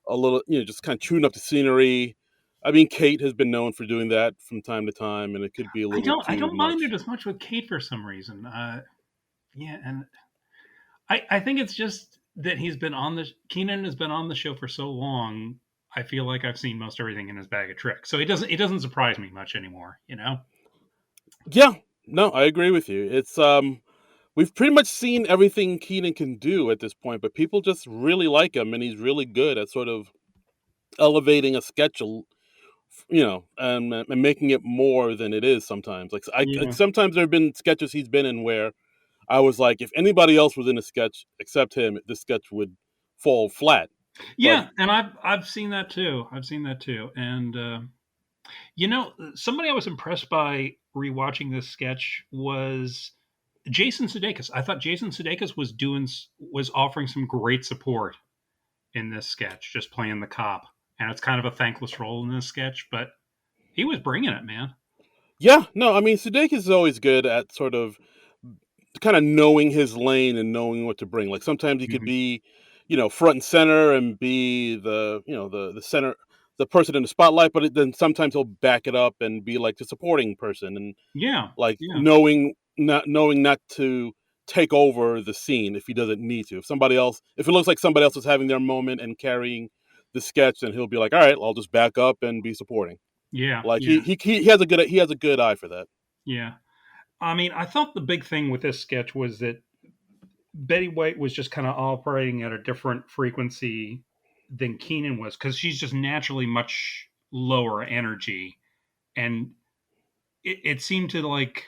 a little, just kind of chewing up the scenery. I mean, Kate has been known for doing that from time to time, and it could be a I little don't I too don't mind much. it as much with Kate for some reason. Yeah, and I think it's just that Keenan has been on the show for so long. I feel like I've seen most everything in his bag of tricks, so it doesn't surprise me much anymore. Yeah, no, I agree with you. It's we've pretty much seen everything Keenan can do at this point, but people just really like him, and he's really good at sort of elevating a sketch, and making it more than it is sometimes. Like Yeah. sometimes there have been sketches he's been in where I was like, if anybody else was in a sketch except him, the sketch would fall flat. But Yeah, and I've seen that too. I've seen that too. And somebody I was impressed by rewatching this sketch was Jason Sudeikis. I thought Jason Sudeikis was offering some great support in this sketch, just playing the cop. And it's kind of a thankless role in this sketch, but he was bringing it, man. yeah, no, I mean Sudeikis is always good at sort of kind of knowing his lane and knowing what to bring. Like sometimes he could Mhm. be, front and center and be the center, the person in the spotlight, but then sometimes he'll back it up and be like the supporting person and Yeah, like yeah, knowing not to take over the scene if he doesn't need to. If it looks like somebody else is having their moment and carrying the sketch, then he'll be like, all right, I'll just back up and be supporting. yeah, Like yeah, he has a good eye for that. yeah. I mean, I thought the big thing with this sketch was that Betty White was just kind of operating at a different frequency than Keenan was because she's just naturally much lower energy, and it seemed to like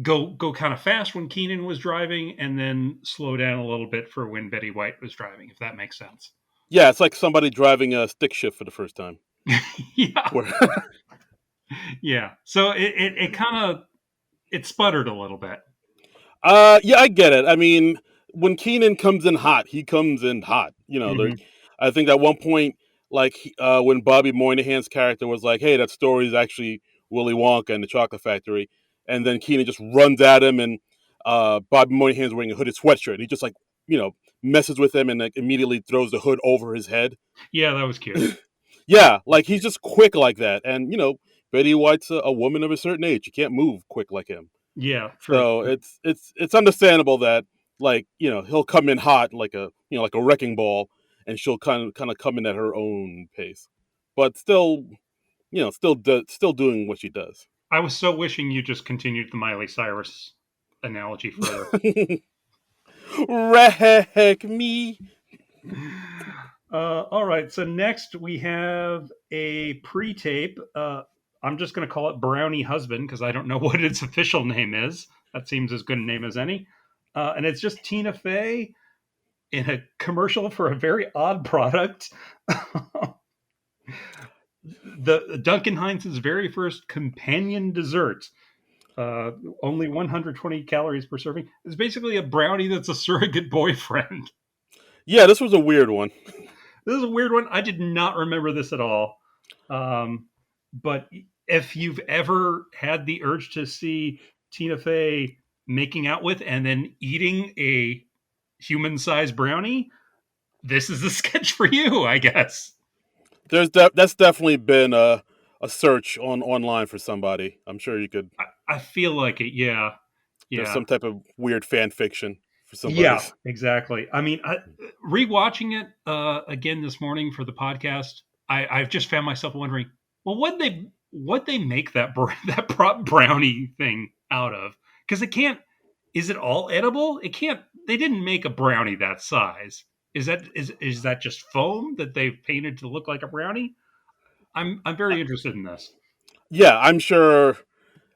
go kind of fast when Keenan was driving, and then slow down a little bit for when Betty White was driving, if that makes sense. Yeah, it's like somebody driving a stick shift for the first time. Yeah, Where yeah. So it kind of it sputtered a little bit. Yeah, I get it. I mean, when Keenan comes in hot, he comes in hot. Hmm. I think at one point, like when Bobby Moynihan's character was like, "Hey, that story is actually Willy Wonka and the Chocolate Factory," and then Keenan just runs at him, and Bobby Moynihan's wearing a hooded sweatshirt, and he just like you know messes with him and like immediately throws the hood over his head. Yeah, that was cute. Yeah, like he's just quick like that, and Betty White's a woman of a certain age. You can't move quick like him. Yeah, true. So it's understandable that like he'll come in hot like a wrecking ball, and she'll kind of come in at her own pace, but still still doing what she does. I was so wishing you just continued the Miley Cyrus analogy further. Wreck me. All right. So next we have a pre-tape. I'm just going to call it Brownie Husband because I don't know what its official name is. That seems as good a name as any. And it's just Tina Fey in a commercial for a very odd product. The Duncan Hines' very first companion dessert. Uh, Only 120 calories per serving. It's basically a brownie that's a surrogate boyfriend. Yeah, this was a weird one. This is a weird one. I did not remember this at all. But if you've ever had the urge to see Tina Fey making out with and then eating a human-sized brownie, this is the sketch for you, I guess. That's definitely been a search online for somebody. I'm sure you could. I feel like it. Yeah, There's yeah. some type of weird fan fiction for somebody. Yeah, exactly. I mean, rewatching it again this morning for the podcast, I've just found myself wondering, well, what they make that that prop brownie thing out of? Because it can't. Is it all edible? It can't. They didn't make a brownie that size. Is that just foam that they've painted to look like a brownie? I'm very interested in this. Yeah, I'm sure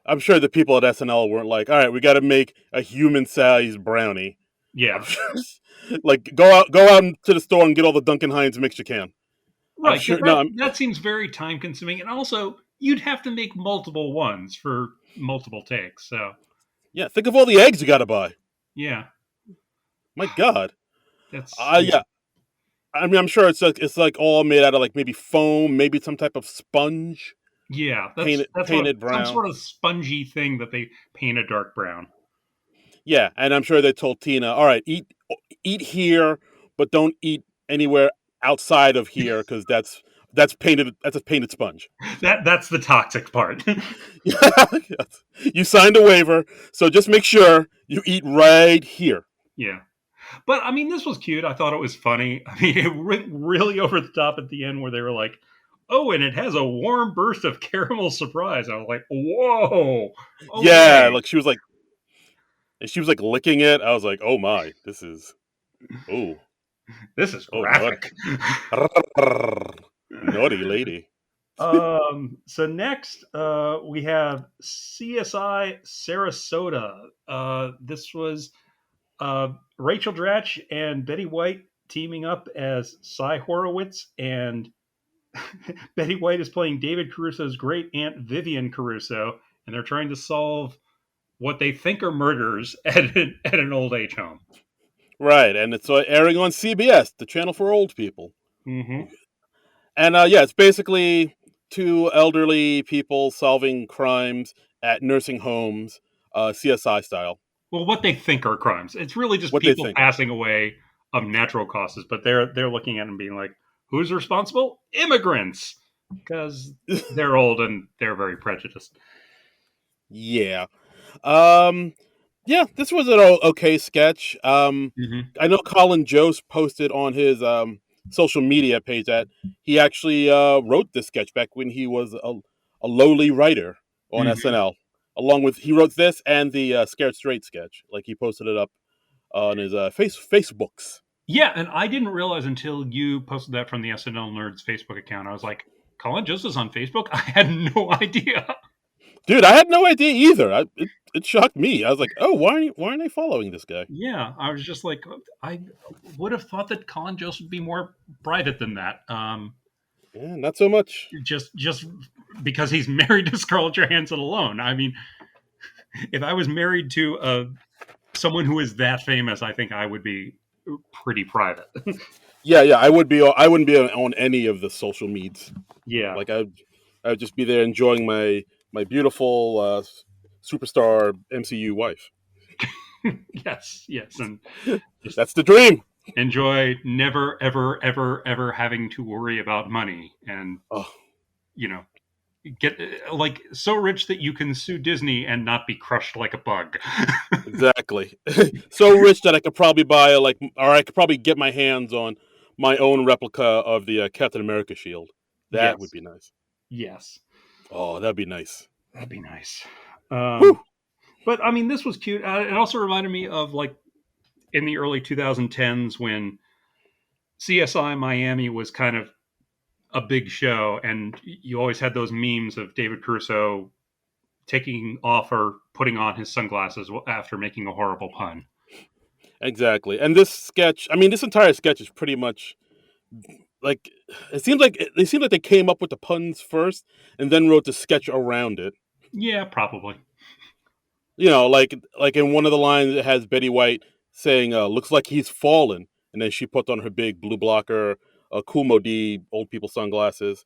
the people at SNL weren't like, all right, we got to make a human-sized brownie. I'm Yeah, sure, like go out to the store and get all the Duncan Hines mix you can. I'm right. sure. Because No, that seems very time consuming, and also you'd have to make multiple ones for multiple takes. So yeah. Think of all the eggs you got to buy. yeah, My God. yeah, Yeah. I mean, I'm sure it's like all made out of like maybe foam, maybe some type of sponge, yeah. That's what painted some brown. sort of spongy thing that they paint a dark brown. Yeah, and I'm sure they told Tina, all right, eat here, but don't eat anywhere outside of here because that's painted. That's a painted sponge. That's the toxic part. You signed a waiver, so just make sure you eat right here. Yeah. But I mean, this was cute. I thought it was funny. I mean, it went really over the top at the end where they were like, "Oh, and it has a warm burst of caramel surprise." I was like, "Whoa, Yeah, okay, she was like licking it. I was like, oh my, this is oh this is oh what? graphic." Naughty lady. So next, we have CSI Sarasota. This was Rachel Dratch and Betty White teaming up as Cy Horowitz, and Betty White is playing David Caruso's great aunt Vivian Caruso, and they're trying to solve what they think are murders at an old age home. Right, and it's airing on CBS, the channel for old people. Mm-hmm. And yeah, it's basically two elderly people solving crimes at nursing homes, CSI style. Well, what they think are crimes. It's really just What they people think are. passing away of natural causes, but they're looking at them being like, "Who's responsible? Immigrants," because they're old and they're very prejudiced. Yeah. Um, yeah, this was an okay sketch. Mm-hmm. I know Colin Jost posted on his social media page that he actually wrote this sketch back when he was a lowly writer on Mm-hmm. SNL. Along with he wrote this and the Scared Straight sketch. Like he posted it up on his Facebooks. Yeah, and I didn't realize until you posted that from the SNL Nerds Facebook account. I was like, Colin Jost is on Facebook? I had no idea. Dude, I had no idea either. It shocked me. I was like, oh, why aren't they following this guy? Yeah, I was just like, I would have thought that Colin Jost would be more private than that. Yeah, not so much. Just because he's married to Scarlett Johansson alone. I mean, if I was married to someone who is that famous, I think I would be pretty private. Yeah. I would be. I wouldn't be on any of the social medias. Yeah. Like I'd just be there enjoying my beautiful superstar MCU wife. Yes. Yes. And just That's the dream. enjoy never, ever, ever, ever having to worry about money and, Oh, you know, get like so rich that you can sue Disney and not be crushed like a bug. exactly. So rich that I could probably buy or I could probably get my hands on my own replica of the Captain America shield. That would Yes. be nice. Yes. Oh, that'd be nice. That'd be nice. Whew. But I mean, this was cute. It also reminded me of like in the early 2010s when CSI Miami was kind of a big show, and you always had those memes of David Caruso taking off or putting on his sunglasses after making a horrible pun. Exactly. And this sketch, I mean, this entire sketch is pretty much like it seems like they came up with the puns first and then wrote the sketch around it. Yeah, probably. You know, like in one of the lines it has Betty White saying, "Looks like he's fallen," and then she put on her big blue blocker, Kumo D old people sunglasses,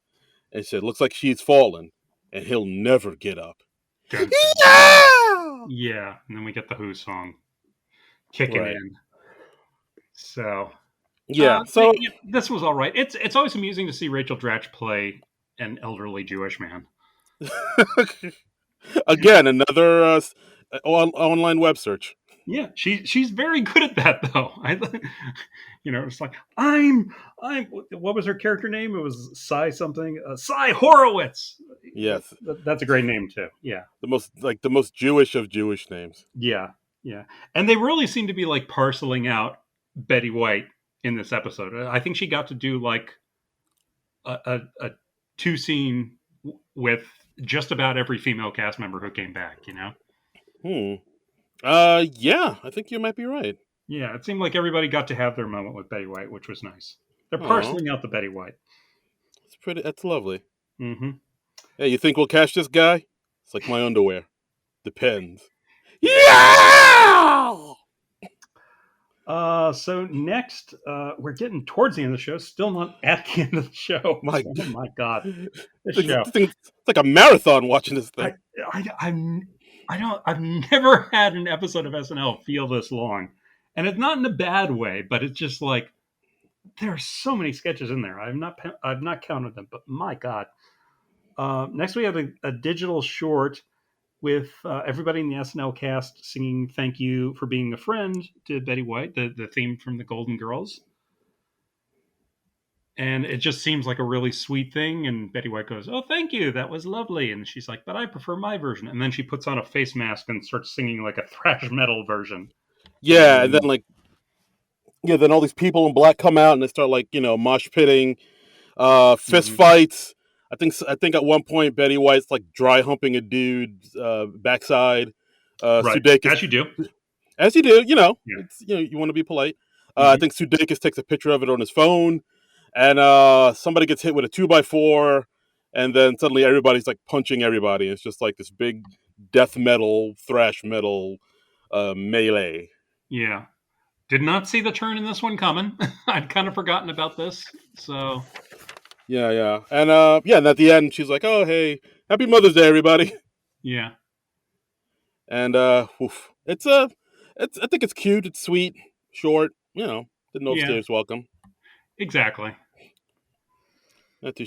and she said, "Looks like she's fallen, and he'll never get up." Dun, Yeah. yeah, and then we get the Who song kicking Right. in. So Yeah. So yeah, this was all right. It's always amusing to see Rachel Dratch play an elderly Jewish man. again, another online web search. Yeah, she's very good at that though. It's like I'm. What was her character name? It was Cy something. Cy Horowitz. Yes, That's a great name too. Yeah, the most Jewish of Jewish names. yeah, yeah. And they really seem to be like parceling out Betty White in this episode. I think she got to do like a two scene with just about every female cast member who came back. Hmm. Yeah, I think you might be right. Yeah, it seemed like everybody got to have their moment with Betty White, which was nice. They're Oh, parceling out the Betty White. it's pretty. That's lovely. Mm-hmm. Hey, you think we'll catch this guy? It's like my underwear. Depends. Yeah. Yeah. So next, we're getting towards the end of the show. Still not at the end of the show. My, Oh my god, this this show. thing, it's like a marathon watching this I, thing. I don't. I've never had an episode of SNL feel this long, and it's not in a bad way, but it's just like there are so many sketches in there. I've not counted them, but my god. Next, we have a digital short with everybody in the SNL cast singing "Thank You for Being a Friend" to Betty White, the theme from the Golden Girls. And it just seems like a really sweet thing. And Betty White goes, "Oh, thank you. That was lovely." And she's like, "But I prefer my version." And then she puts on a face mask and starts singing like a thrash metal version. Yeah, and then And then all these people in black come out and they start mosh pitting. Fist Hmm. fights. I think at one point Betty White's like dry humping a dude's backside. Right, Sudeikis, as you do. as you do, Yeah, it's you want to be polite. I hmm think Sudeikis takes a picture of it on his phone, and somebody gets hit with a 2x4, and then suddenly everybody's like punching everybody. It's just like this big death metal, thrash metal melee. yeah. Did not see the turn in this one coming. I'd kind of forgotten about this. So Yeah, yeah, and yeah, and at the end she's like, "Oh, hey, happy Mother's Day, everybody," yeah, and oof. I think it's cute, it's sweet, short. Didn't know yeah, upstairs welcome. exactly. Not too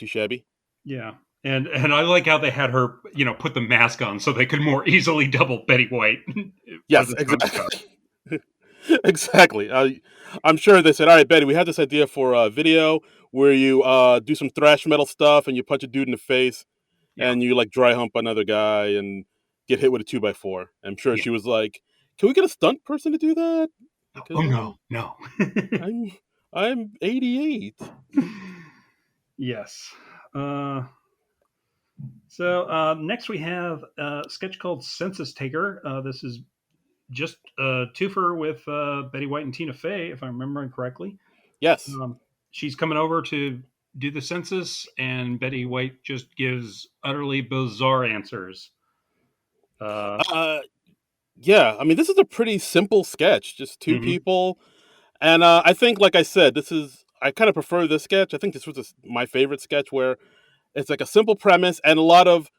shabby. Yeah. And I like how they had her, put the mask on so they could more easily double Betty White for Yes, the joke stuff. exactly. Exactly. I'm sure they said, "All right, Betty, we had this idea for a video where you do some thrash metal stuff and you punch a dude in the face Yeah. and you like dry hump another guy and get hit with a 2x4." I'm sure Yeah. she was like, "Can we get a stunt person to do that? Oh Because no, no. I'm I'm 88." Yes. Uh, so next we have a sketch called Census Taker. This is just a twofer with Betty White and Tina Fey, if I'm remembering correctly. Yes. She's coming over to do the census, and Betty White just gives utterly bizarre answers. Uh, Uh, yeah. I mean, this is a pretty simple sketch. Just two mhm. people. And I think, like I said, I kind of prefer this sketch. I think this was my favorite sketch where it's like a simple premise and a lot of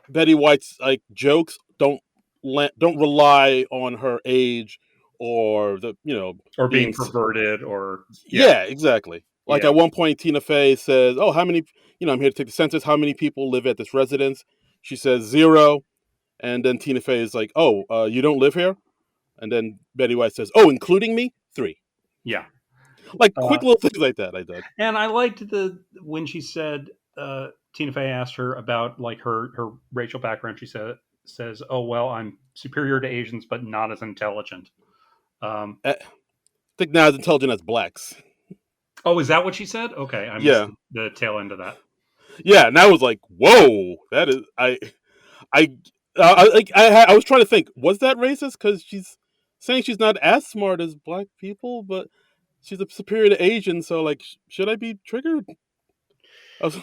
Betty White's like jokes don't rely on her age or the Or being being perverted, or yeah, yeah, exactly. Like yeah, at one point Tina Fey says, "Oh, how many I'm here to take the census. How many people live at this residence?" She says 0, and then Tina Fey is like, "Oh, you don't live here?" And then Betty White says, "Oh, including me? 3." yeah. Like quick Uh, little things like that I dug. and I liked the when she said Tina Fey asked her about like her racial background. She says, "Oh well, I'm superior to Asians, but not as intelligent." Um, I think not as intelligent as blacks. oh, is that what she said? Okay, I missed Yeah. the tail end of that. Yeah, and I was like, "Whoa, that is I I was trying to think, was that racist? Because she's saying she's not as smart as black people, but she's a superior to Asian. So like, should I be triggered? I was,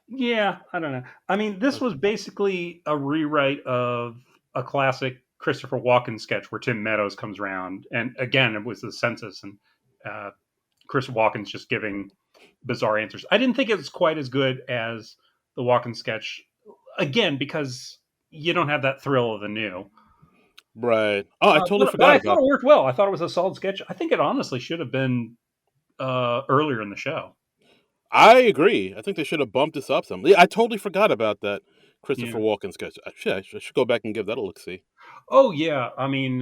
Yeah, I don't know. I mean, this was basically a rewrite of a classic Christopher Walken sketch where Tim Meadows comes around, and again, it was the census, and uh, Chris Walken's just giving bizarre answers. I didn't think it was quite as good as the Walken sketch, again because you don't have that thrill of the new. right. Oh, I totally But forgot I thought about. it worked well. I thought it was a solid sketch. I think it honestly should have been earlier in the show. I agree. I think they should have bumped this up some. Yeah, I totally forgot about that Yeah. Christopher Walken sketch. I should go back and give that a look. See. Oh yeah, I mean,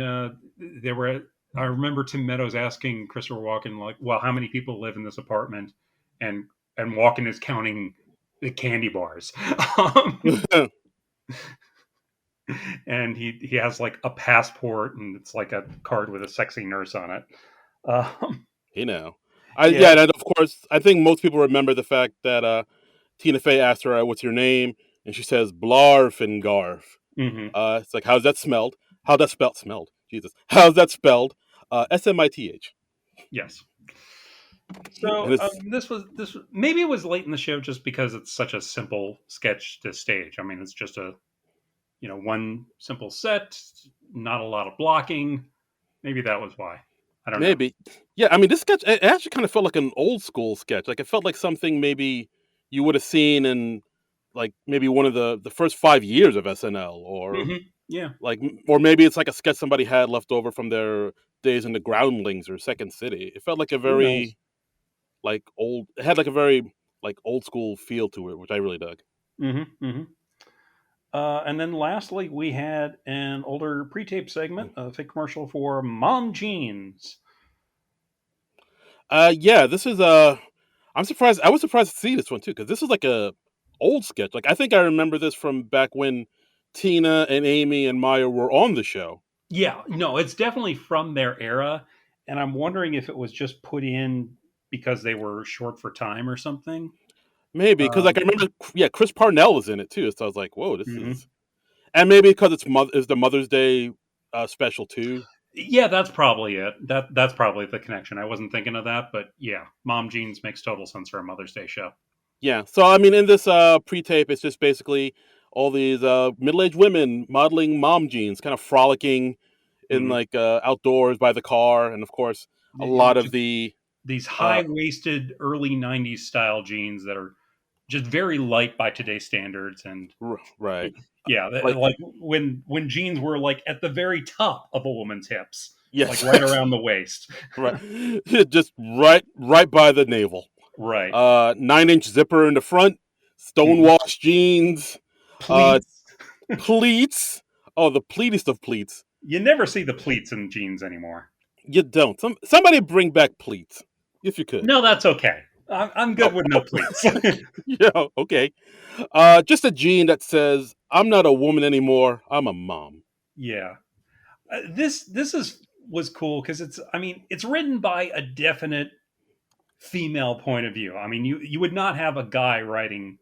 there were. I remember Tim Meadows asking Christopher Walken, like, "Well, how many people live in this apartment?" And Walken is counting the candy bars, and he has like a passport, and it's like a card with a sexy nurse on it. Um, You know. yeah. And of course, I think most people remember the fact that Tina Fey asked her, "What's your name?" and she says, "Blarf and Garf." Hmm. It's like, how's that smelled? How that spelled? Smelled. Jesus. How's that spelled? Smith. Yes. And So it's maybe it was late in the show just because it's such a simple sketch to stage. I mean, it's just a one simple set, not a lot of blocking. Maybe that was why. I don't know. maybe. Yeah, I mean, this sketch, it actually kind of felt like an old school sketch. Like, it felt like something maybe you would have seen in, like, maybe one of the first 5 years of SNL, or Yeah. or maybe it's like a sketch somebody had left over from their days in the Groundlings or Second City. It felt like a Who knows? very, like, old, it had like a very, like, old school feel to it, which I really dug. Hmm. And then lastly, we had an older pre-tape segment, a fake commercial for Mom Jeans. Yeah, this is I'm surprised. I was surprised to see this one too because this is like a old sketch. Like, I think I remember this from back when Tina and Amy and Maya were on the show. Yeah, no, it's definitely from their era, and I'm wondering if it was just put in because they were short for time or something. Maybe because like Um, I remember, yeah, Chris Parnell was in it too. So I was like, whoa, this mhm. is, and maybe because is the Mother's Day special too. Yeah, that's probably it. That's probably the connection. I wasn't thinking of that, but yeah, Mom Jeans makes total sense for a Mother's Day show. Yeah. So I mean, in this pre-tape, it's just basically all these middle-aged women modeling mom jeans, kind of frolicking in Hmm. like outdoors by the car, and of course, a lot of Just the these uh, high waisted early '90s style jeans that are just very light by today's standards, and right, yeah, like like when jeans were like at the very top of a woman's hips, like yes, right around the waist. right, just right by the navel. Right. 9-inch zipper in the front, Hmm. stonewash jeans, uh, Pleats. pleats. Oh, the pleatest of pleats. You never see the pleats in jeans anymore. You don't. Somebody bring back pleats if you could. No, that's okay. I'm Oh, good with no pleats. yeah, okay. Just a gene that says, "I'm not a woman anymore. I'm a mom." Yeah. This is was cool because it's, I mean, it's written by a definite female point of view. I mean, you would not have a guy writing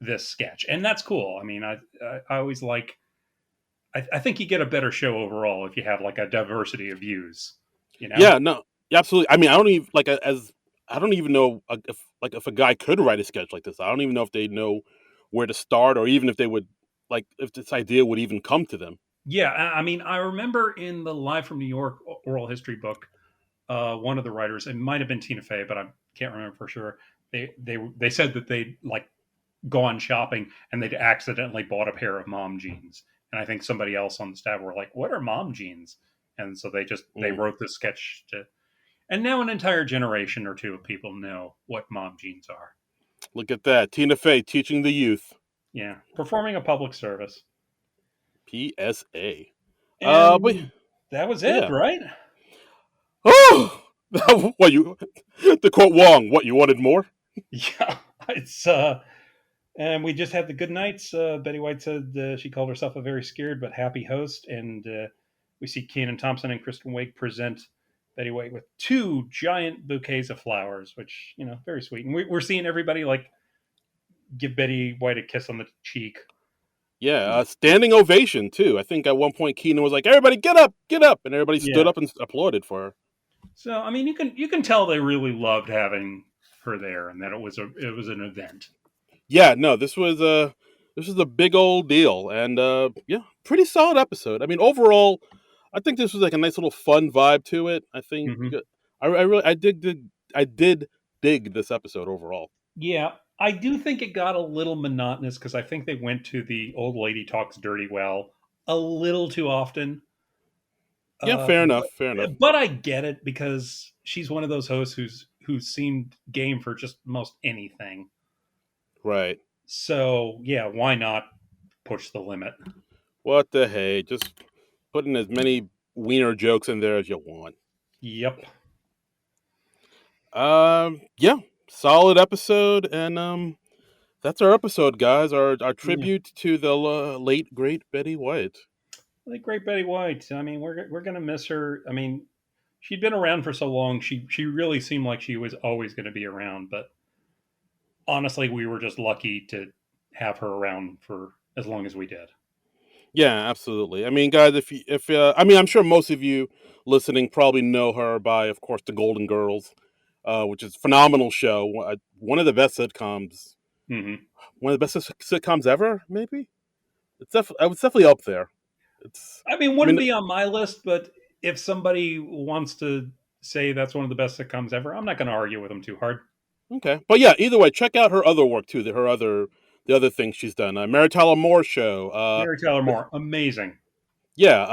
this sketch, and that's cool. I mean, I always like, I think you get a better show overall if you have like a diversity of views. You know? Yeah, no, yeah, absolutely. I mean, I don't even like as I don't even know if a guy could write a sketch like this. I don't even know if they know where to start, or even if they would like if this idea would even come to them. Yeah. I mean, I remember in the Live from New York oral history book, one of the writers, it might have been Tina Fey, but I can't remember for sure. They said that they like gone shopping and they'd accidentally bought a pair of mom jeans. And I think somebody else on the staff were like, "What are mom jeans?" And so they Mm, wrote this sketch to, and now an entire generation or two of people know what mom jeans are. look at that, Tina Fey teaching the youth. Yeah, performing a public service, PSA. But and that was it, yeah. right? Oh, what you to quote Wong? What you wanted more? Yeah, it's and we just had the good nights. Betty White said she called herself a very scared but happy host, and we see Kenan Thompson and Kristen Wiig present Betty White with two giant bouquets of flowers, which, you know, very sweet. And we're seeing everybody like give Betty White a kiss on the cheek. Yeah, standing ovation too. I think at one point Keenan was like, "Everybody, get up!" and everybody stood Yeah. up and applauded for her. So I mean, you can tell they really loved having her there, and that it was an event. Yeah, no, this was a big old deal, and yeah, pretty solid episode. I mean, overall, I think this was like a nice little fun vibe to it. I think Hmm. I really I did dig this episode overall. Yeah, I do think it got a little monotonous because I think they went to the old lady talks dirty well a little too often. Yeah, fair enough, fair enough. But I get it because she's one of those hosts who seemed game for just most anything. Right. So yeah, why not push the limit? What the hey? Just putting as many wiener jokes in there as you want. Yep. Yeah, solid episode, and that's our episode, guys. Our Yeah. tribute to the late great Betty White. Like great Betty White. I mean, we're gonna miss her. I mean, she'd been around for so long. She really seemed like she was always going to be around. But honestly, we were just lucky to have her around for as long as we did. Yeah, absolutely. I mean, guys, if I mean, I'm sure most of you listening probably know her by, of course, The Golden Girls, which is a phenomenal show. One of the best sitcoms, Hmm. one of the best sitcoms ever. Maybe it's definitely up there. It's, I mean, I wouldn't mean, be on my list, but if somebody wants to say that's one of the best sitcoms ever, I'm not going to argue with them too hard. okay, but yeah, either way, check out her other work too. The other things she's done. Mary Tyler Moore show. Mary Tyler Moore, amazing. Yeah,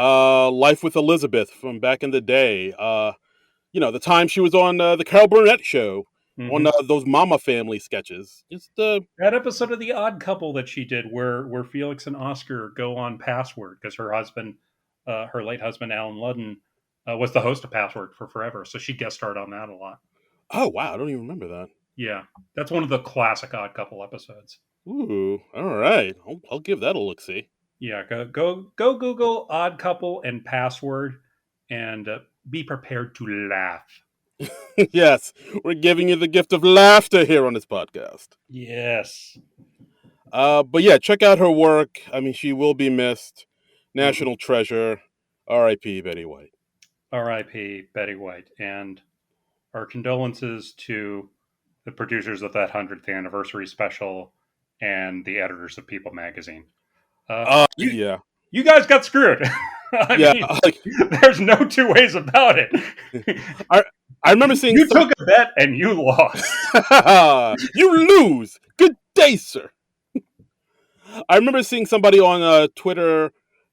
Life with Elizabeth from back in the day. The time she was on the Carol Burnett show on Hmm. those Mama Family sketches. Just That episode of The Odd Couple that she did, where Felix and Oscar go on Password because her husband, her late husband Alan Ludden, was the host of Password for forever, so she guest starred on that a lot. oh wow, I don't even remember that. Yeah, that's one of the classic Odd Couple episodes. Ooh, all right, I'll give that a look. See. Yeah, go Google Odd Couple and Password, and be prepared to laugh. Yes, we're giving you the gift of laughter here on this podcast. Yes. But yeah, check out her work. I mean, she will be missed. Mhm. National treasure. R.I.P. Betty White. R.I.P. Betty White, and our condolences to the producers of that 100th anniversary special and the editors of People magazine. You Yeah, you guys got screwed. I yeah. mean, there's no two ways about it. I I remember seeing You some. took a bet and you lost. You lose. Good day, sir. I remember seeing somebody on Twitter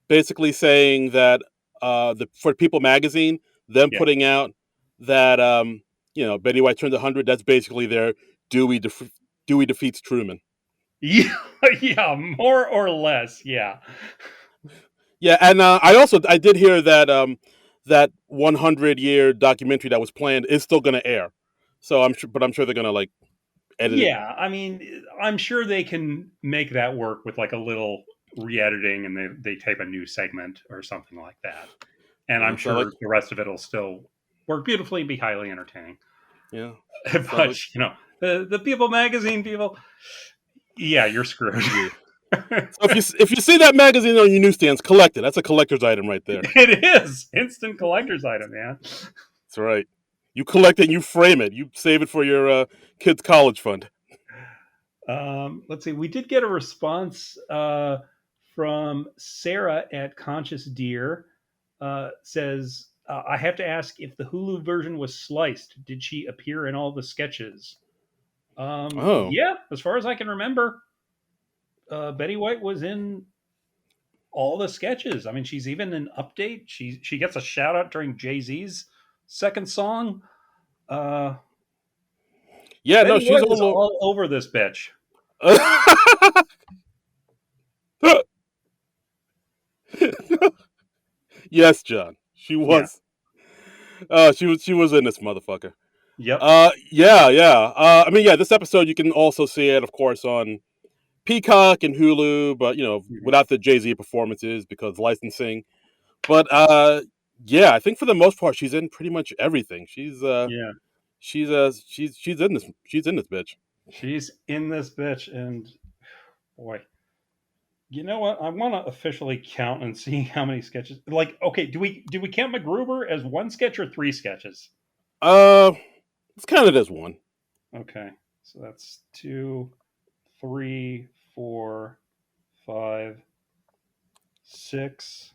basically saying that for People magazine, them Yeah. putting out that Betty White turned 100. That's basically their Dewey def- Dewey defeats Truman. Yeah, yeah, more or less. Yeah. Yeah, and I did hear that that 100-year documentary that was planned is still going to air. So I'm sure they're going to like edit it. Yeah, I mean, I'm sure they can make that work with like a little re-editing, and they tape a new segment or something like that. And I'm Yeah, so sure the rest of it will still work beautifully and be highly entertaining. yeah, sounds But like the People magazine people, yeah, you're screwed. yeah. So if you see that magazine on your newsstands, collect it. That's a collector's item right there. It is instant collector's item, man. That's right. You collect it and you frame it. You save it for your kids' college fund. Let's see. We did get a response from Sarah at Conscious Deer. Says, I have to ask if the Hulu version was sliced. Did she appear in all the sketches? Oh, Yeah, as far as I can remember, Betty White was in all the sketches. I mean, she's even in Update. She gets a shout out during Jay Z's second song. Uh, yeah. No, Betty she's White was all all over this bitch. over. Yes, John. She Yeah. was. She was in this motherfucker. Yep. Yeah, yeah. I mean, yeah. This episode you can also see it, of course, on Peacock and Hulu, but Mhm. without the Jay Z performances because licensing. But yeah, I think for the most part she's in pretty much everything. Yeah. She's in this bitch. She's in this bitch, and boy, you know what? I want to officially count and see how many sketches. Like, okay, do we count MacGruber as one sketch or three sketches? Uh, it's kind of this one. Okay, so that's two, three, four, five, six,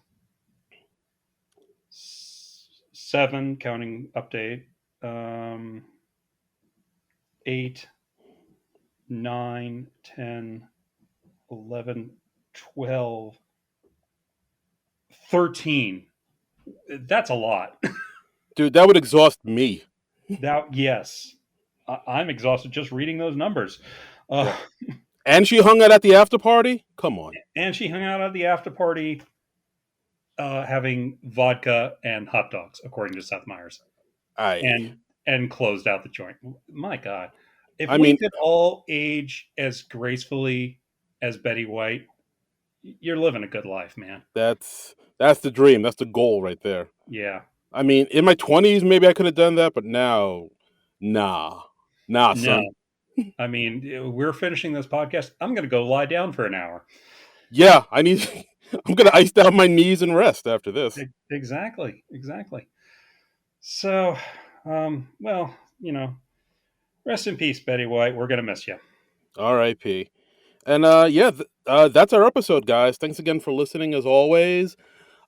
seven, counting update. Um, 8, 9, 10, 11, 12, 13. That's a lot. Dude, that would exhaust me. That, yes, I'm exhausted just reading those numbers. Uh, Yeah. And she hung out at the after party? Come on. and she hung out at the after party, having vodka and hot dogs, according to Seth Meyers, I and closed out the joint. My God, if I we mean, could all age as gracefully as Betty White, you're living a good life, man. that's the dream. That's the goal right there. Yeah. I mean, in my 20s maybe I could have done that, but now nah. Nah, No, son. I mean, we're finishing this podcast. I'm going to go lie down for an hour. Yeah, I need I'm going to ice down my knees and rest after this. Exactly. Exactly. So, well, rest in peace, Betty White. We're going to miss you. R.I.P. And yeah, that's our episode, guys. Thanks again for listening as always.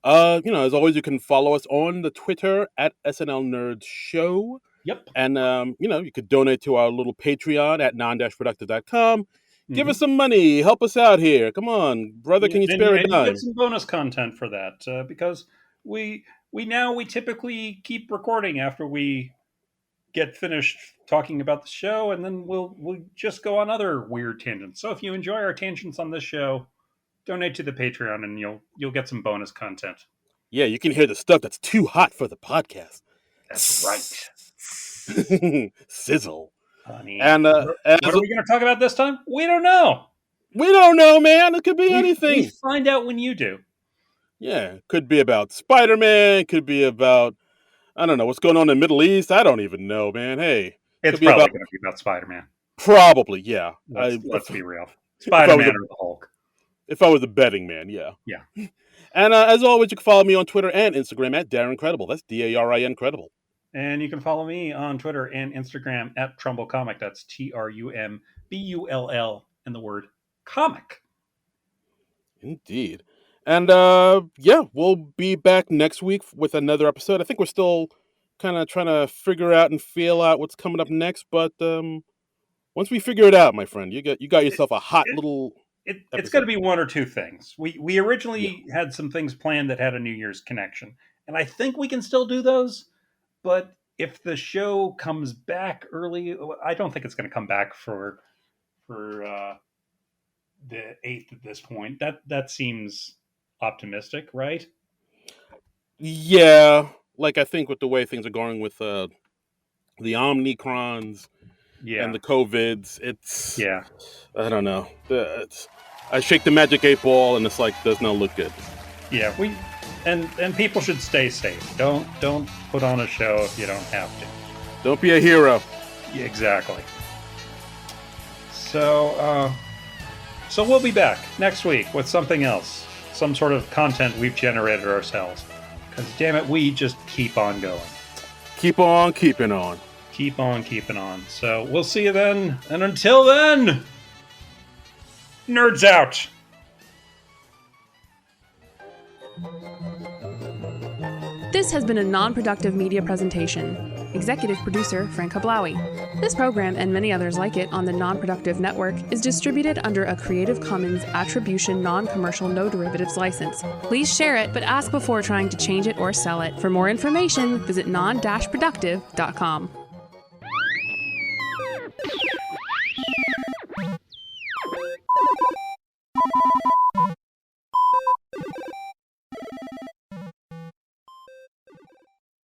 As always, you can follow us on the Twitter at SNL Nerds Show. Yep. And, you could donate to our little Patreon at non-productive.com. Give us Hmm. some money. Help us out here. Come on, brother. Yeah, Can you and spare a you get dime? some bonus content for that because we typically keep recording after we get finished talking about the show, and then we'll just go on other weird tangents. So if you enjoy our tangents on this show, donate to the Patreon, and you'll get some bonus content. Yeah, you can hear the stuff that's too hot for the podcast. That's right. Sizzle. Honey. And What are we going to talk about this time? We don't know. we don't know, man. It could be We anything. find out when you do. Yeah, could be about Spider-Man. Could be about I don't know what's going on in the Middle East. I don't even know, man. Hey, It's could be probably about going to be about Spider-Man. probably, yeah. Let's be real. If I was Spider-Man a or the Hulk. if I was a betting man, yeah. Yeah. And as always, you can follow me on Twitter and Instagram at Darren Credible. That's DARIN Credible. And you can follow me on Twitter and Instagram at Trumbull Comic. That's TRUMBULL and the word comic. Indeed. And yeah, we'll be back next week with another episode. I think we're still kind of trying to figure out and feel out what's coming up next, but once we figure it out, my friend, you got yourself a hot little It's going to episode. be one or two things. We Yeah. originally had some things planned that had a New Year's connection, and I think we can still do those. But if the show comes back early, I don't think it's going to come back for the 8th at this point. That seems optimistic, right? Yeah, like I think with the way things are going with the Omnicrons and Yeah, the COVIDs, it's yeah, I don't know. I shake the magic 8 ball and it's like does not look good. yeah. And people should stay safe. Don't put on a show if you don't have to. Don't be a hero. Yeah, exactly. So we'll be back next week with something else, some sort of content we've generated ourselves. Because damn it, we just keep on going. Keep on keeping on. Keep on keeping on. So we'll see you then. And until then, nerds out. This has been a non-productive media presentation. Executive producer Frank Hablawi. This program and many others like it on the Non-Productive Network is distributed under a Creative Commons Attribution Non-Commercial No Derivatives license. Please share it, but ask before trying to change it or sell it. For more information, visit non-productive.com.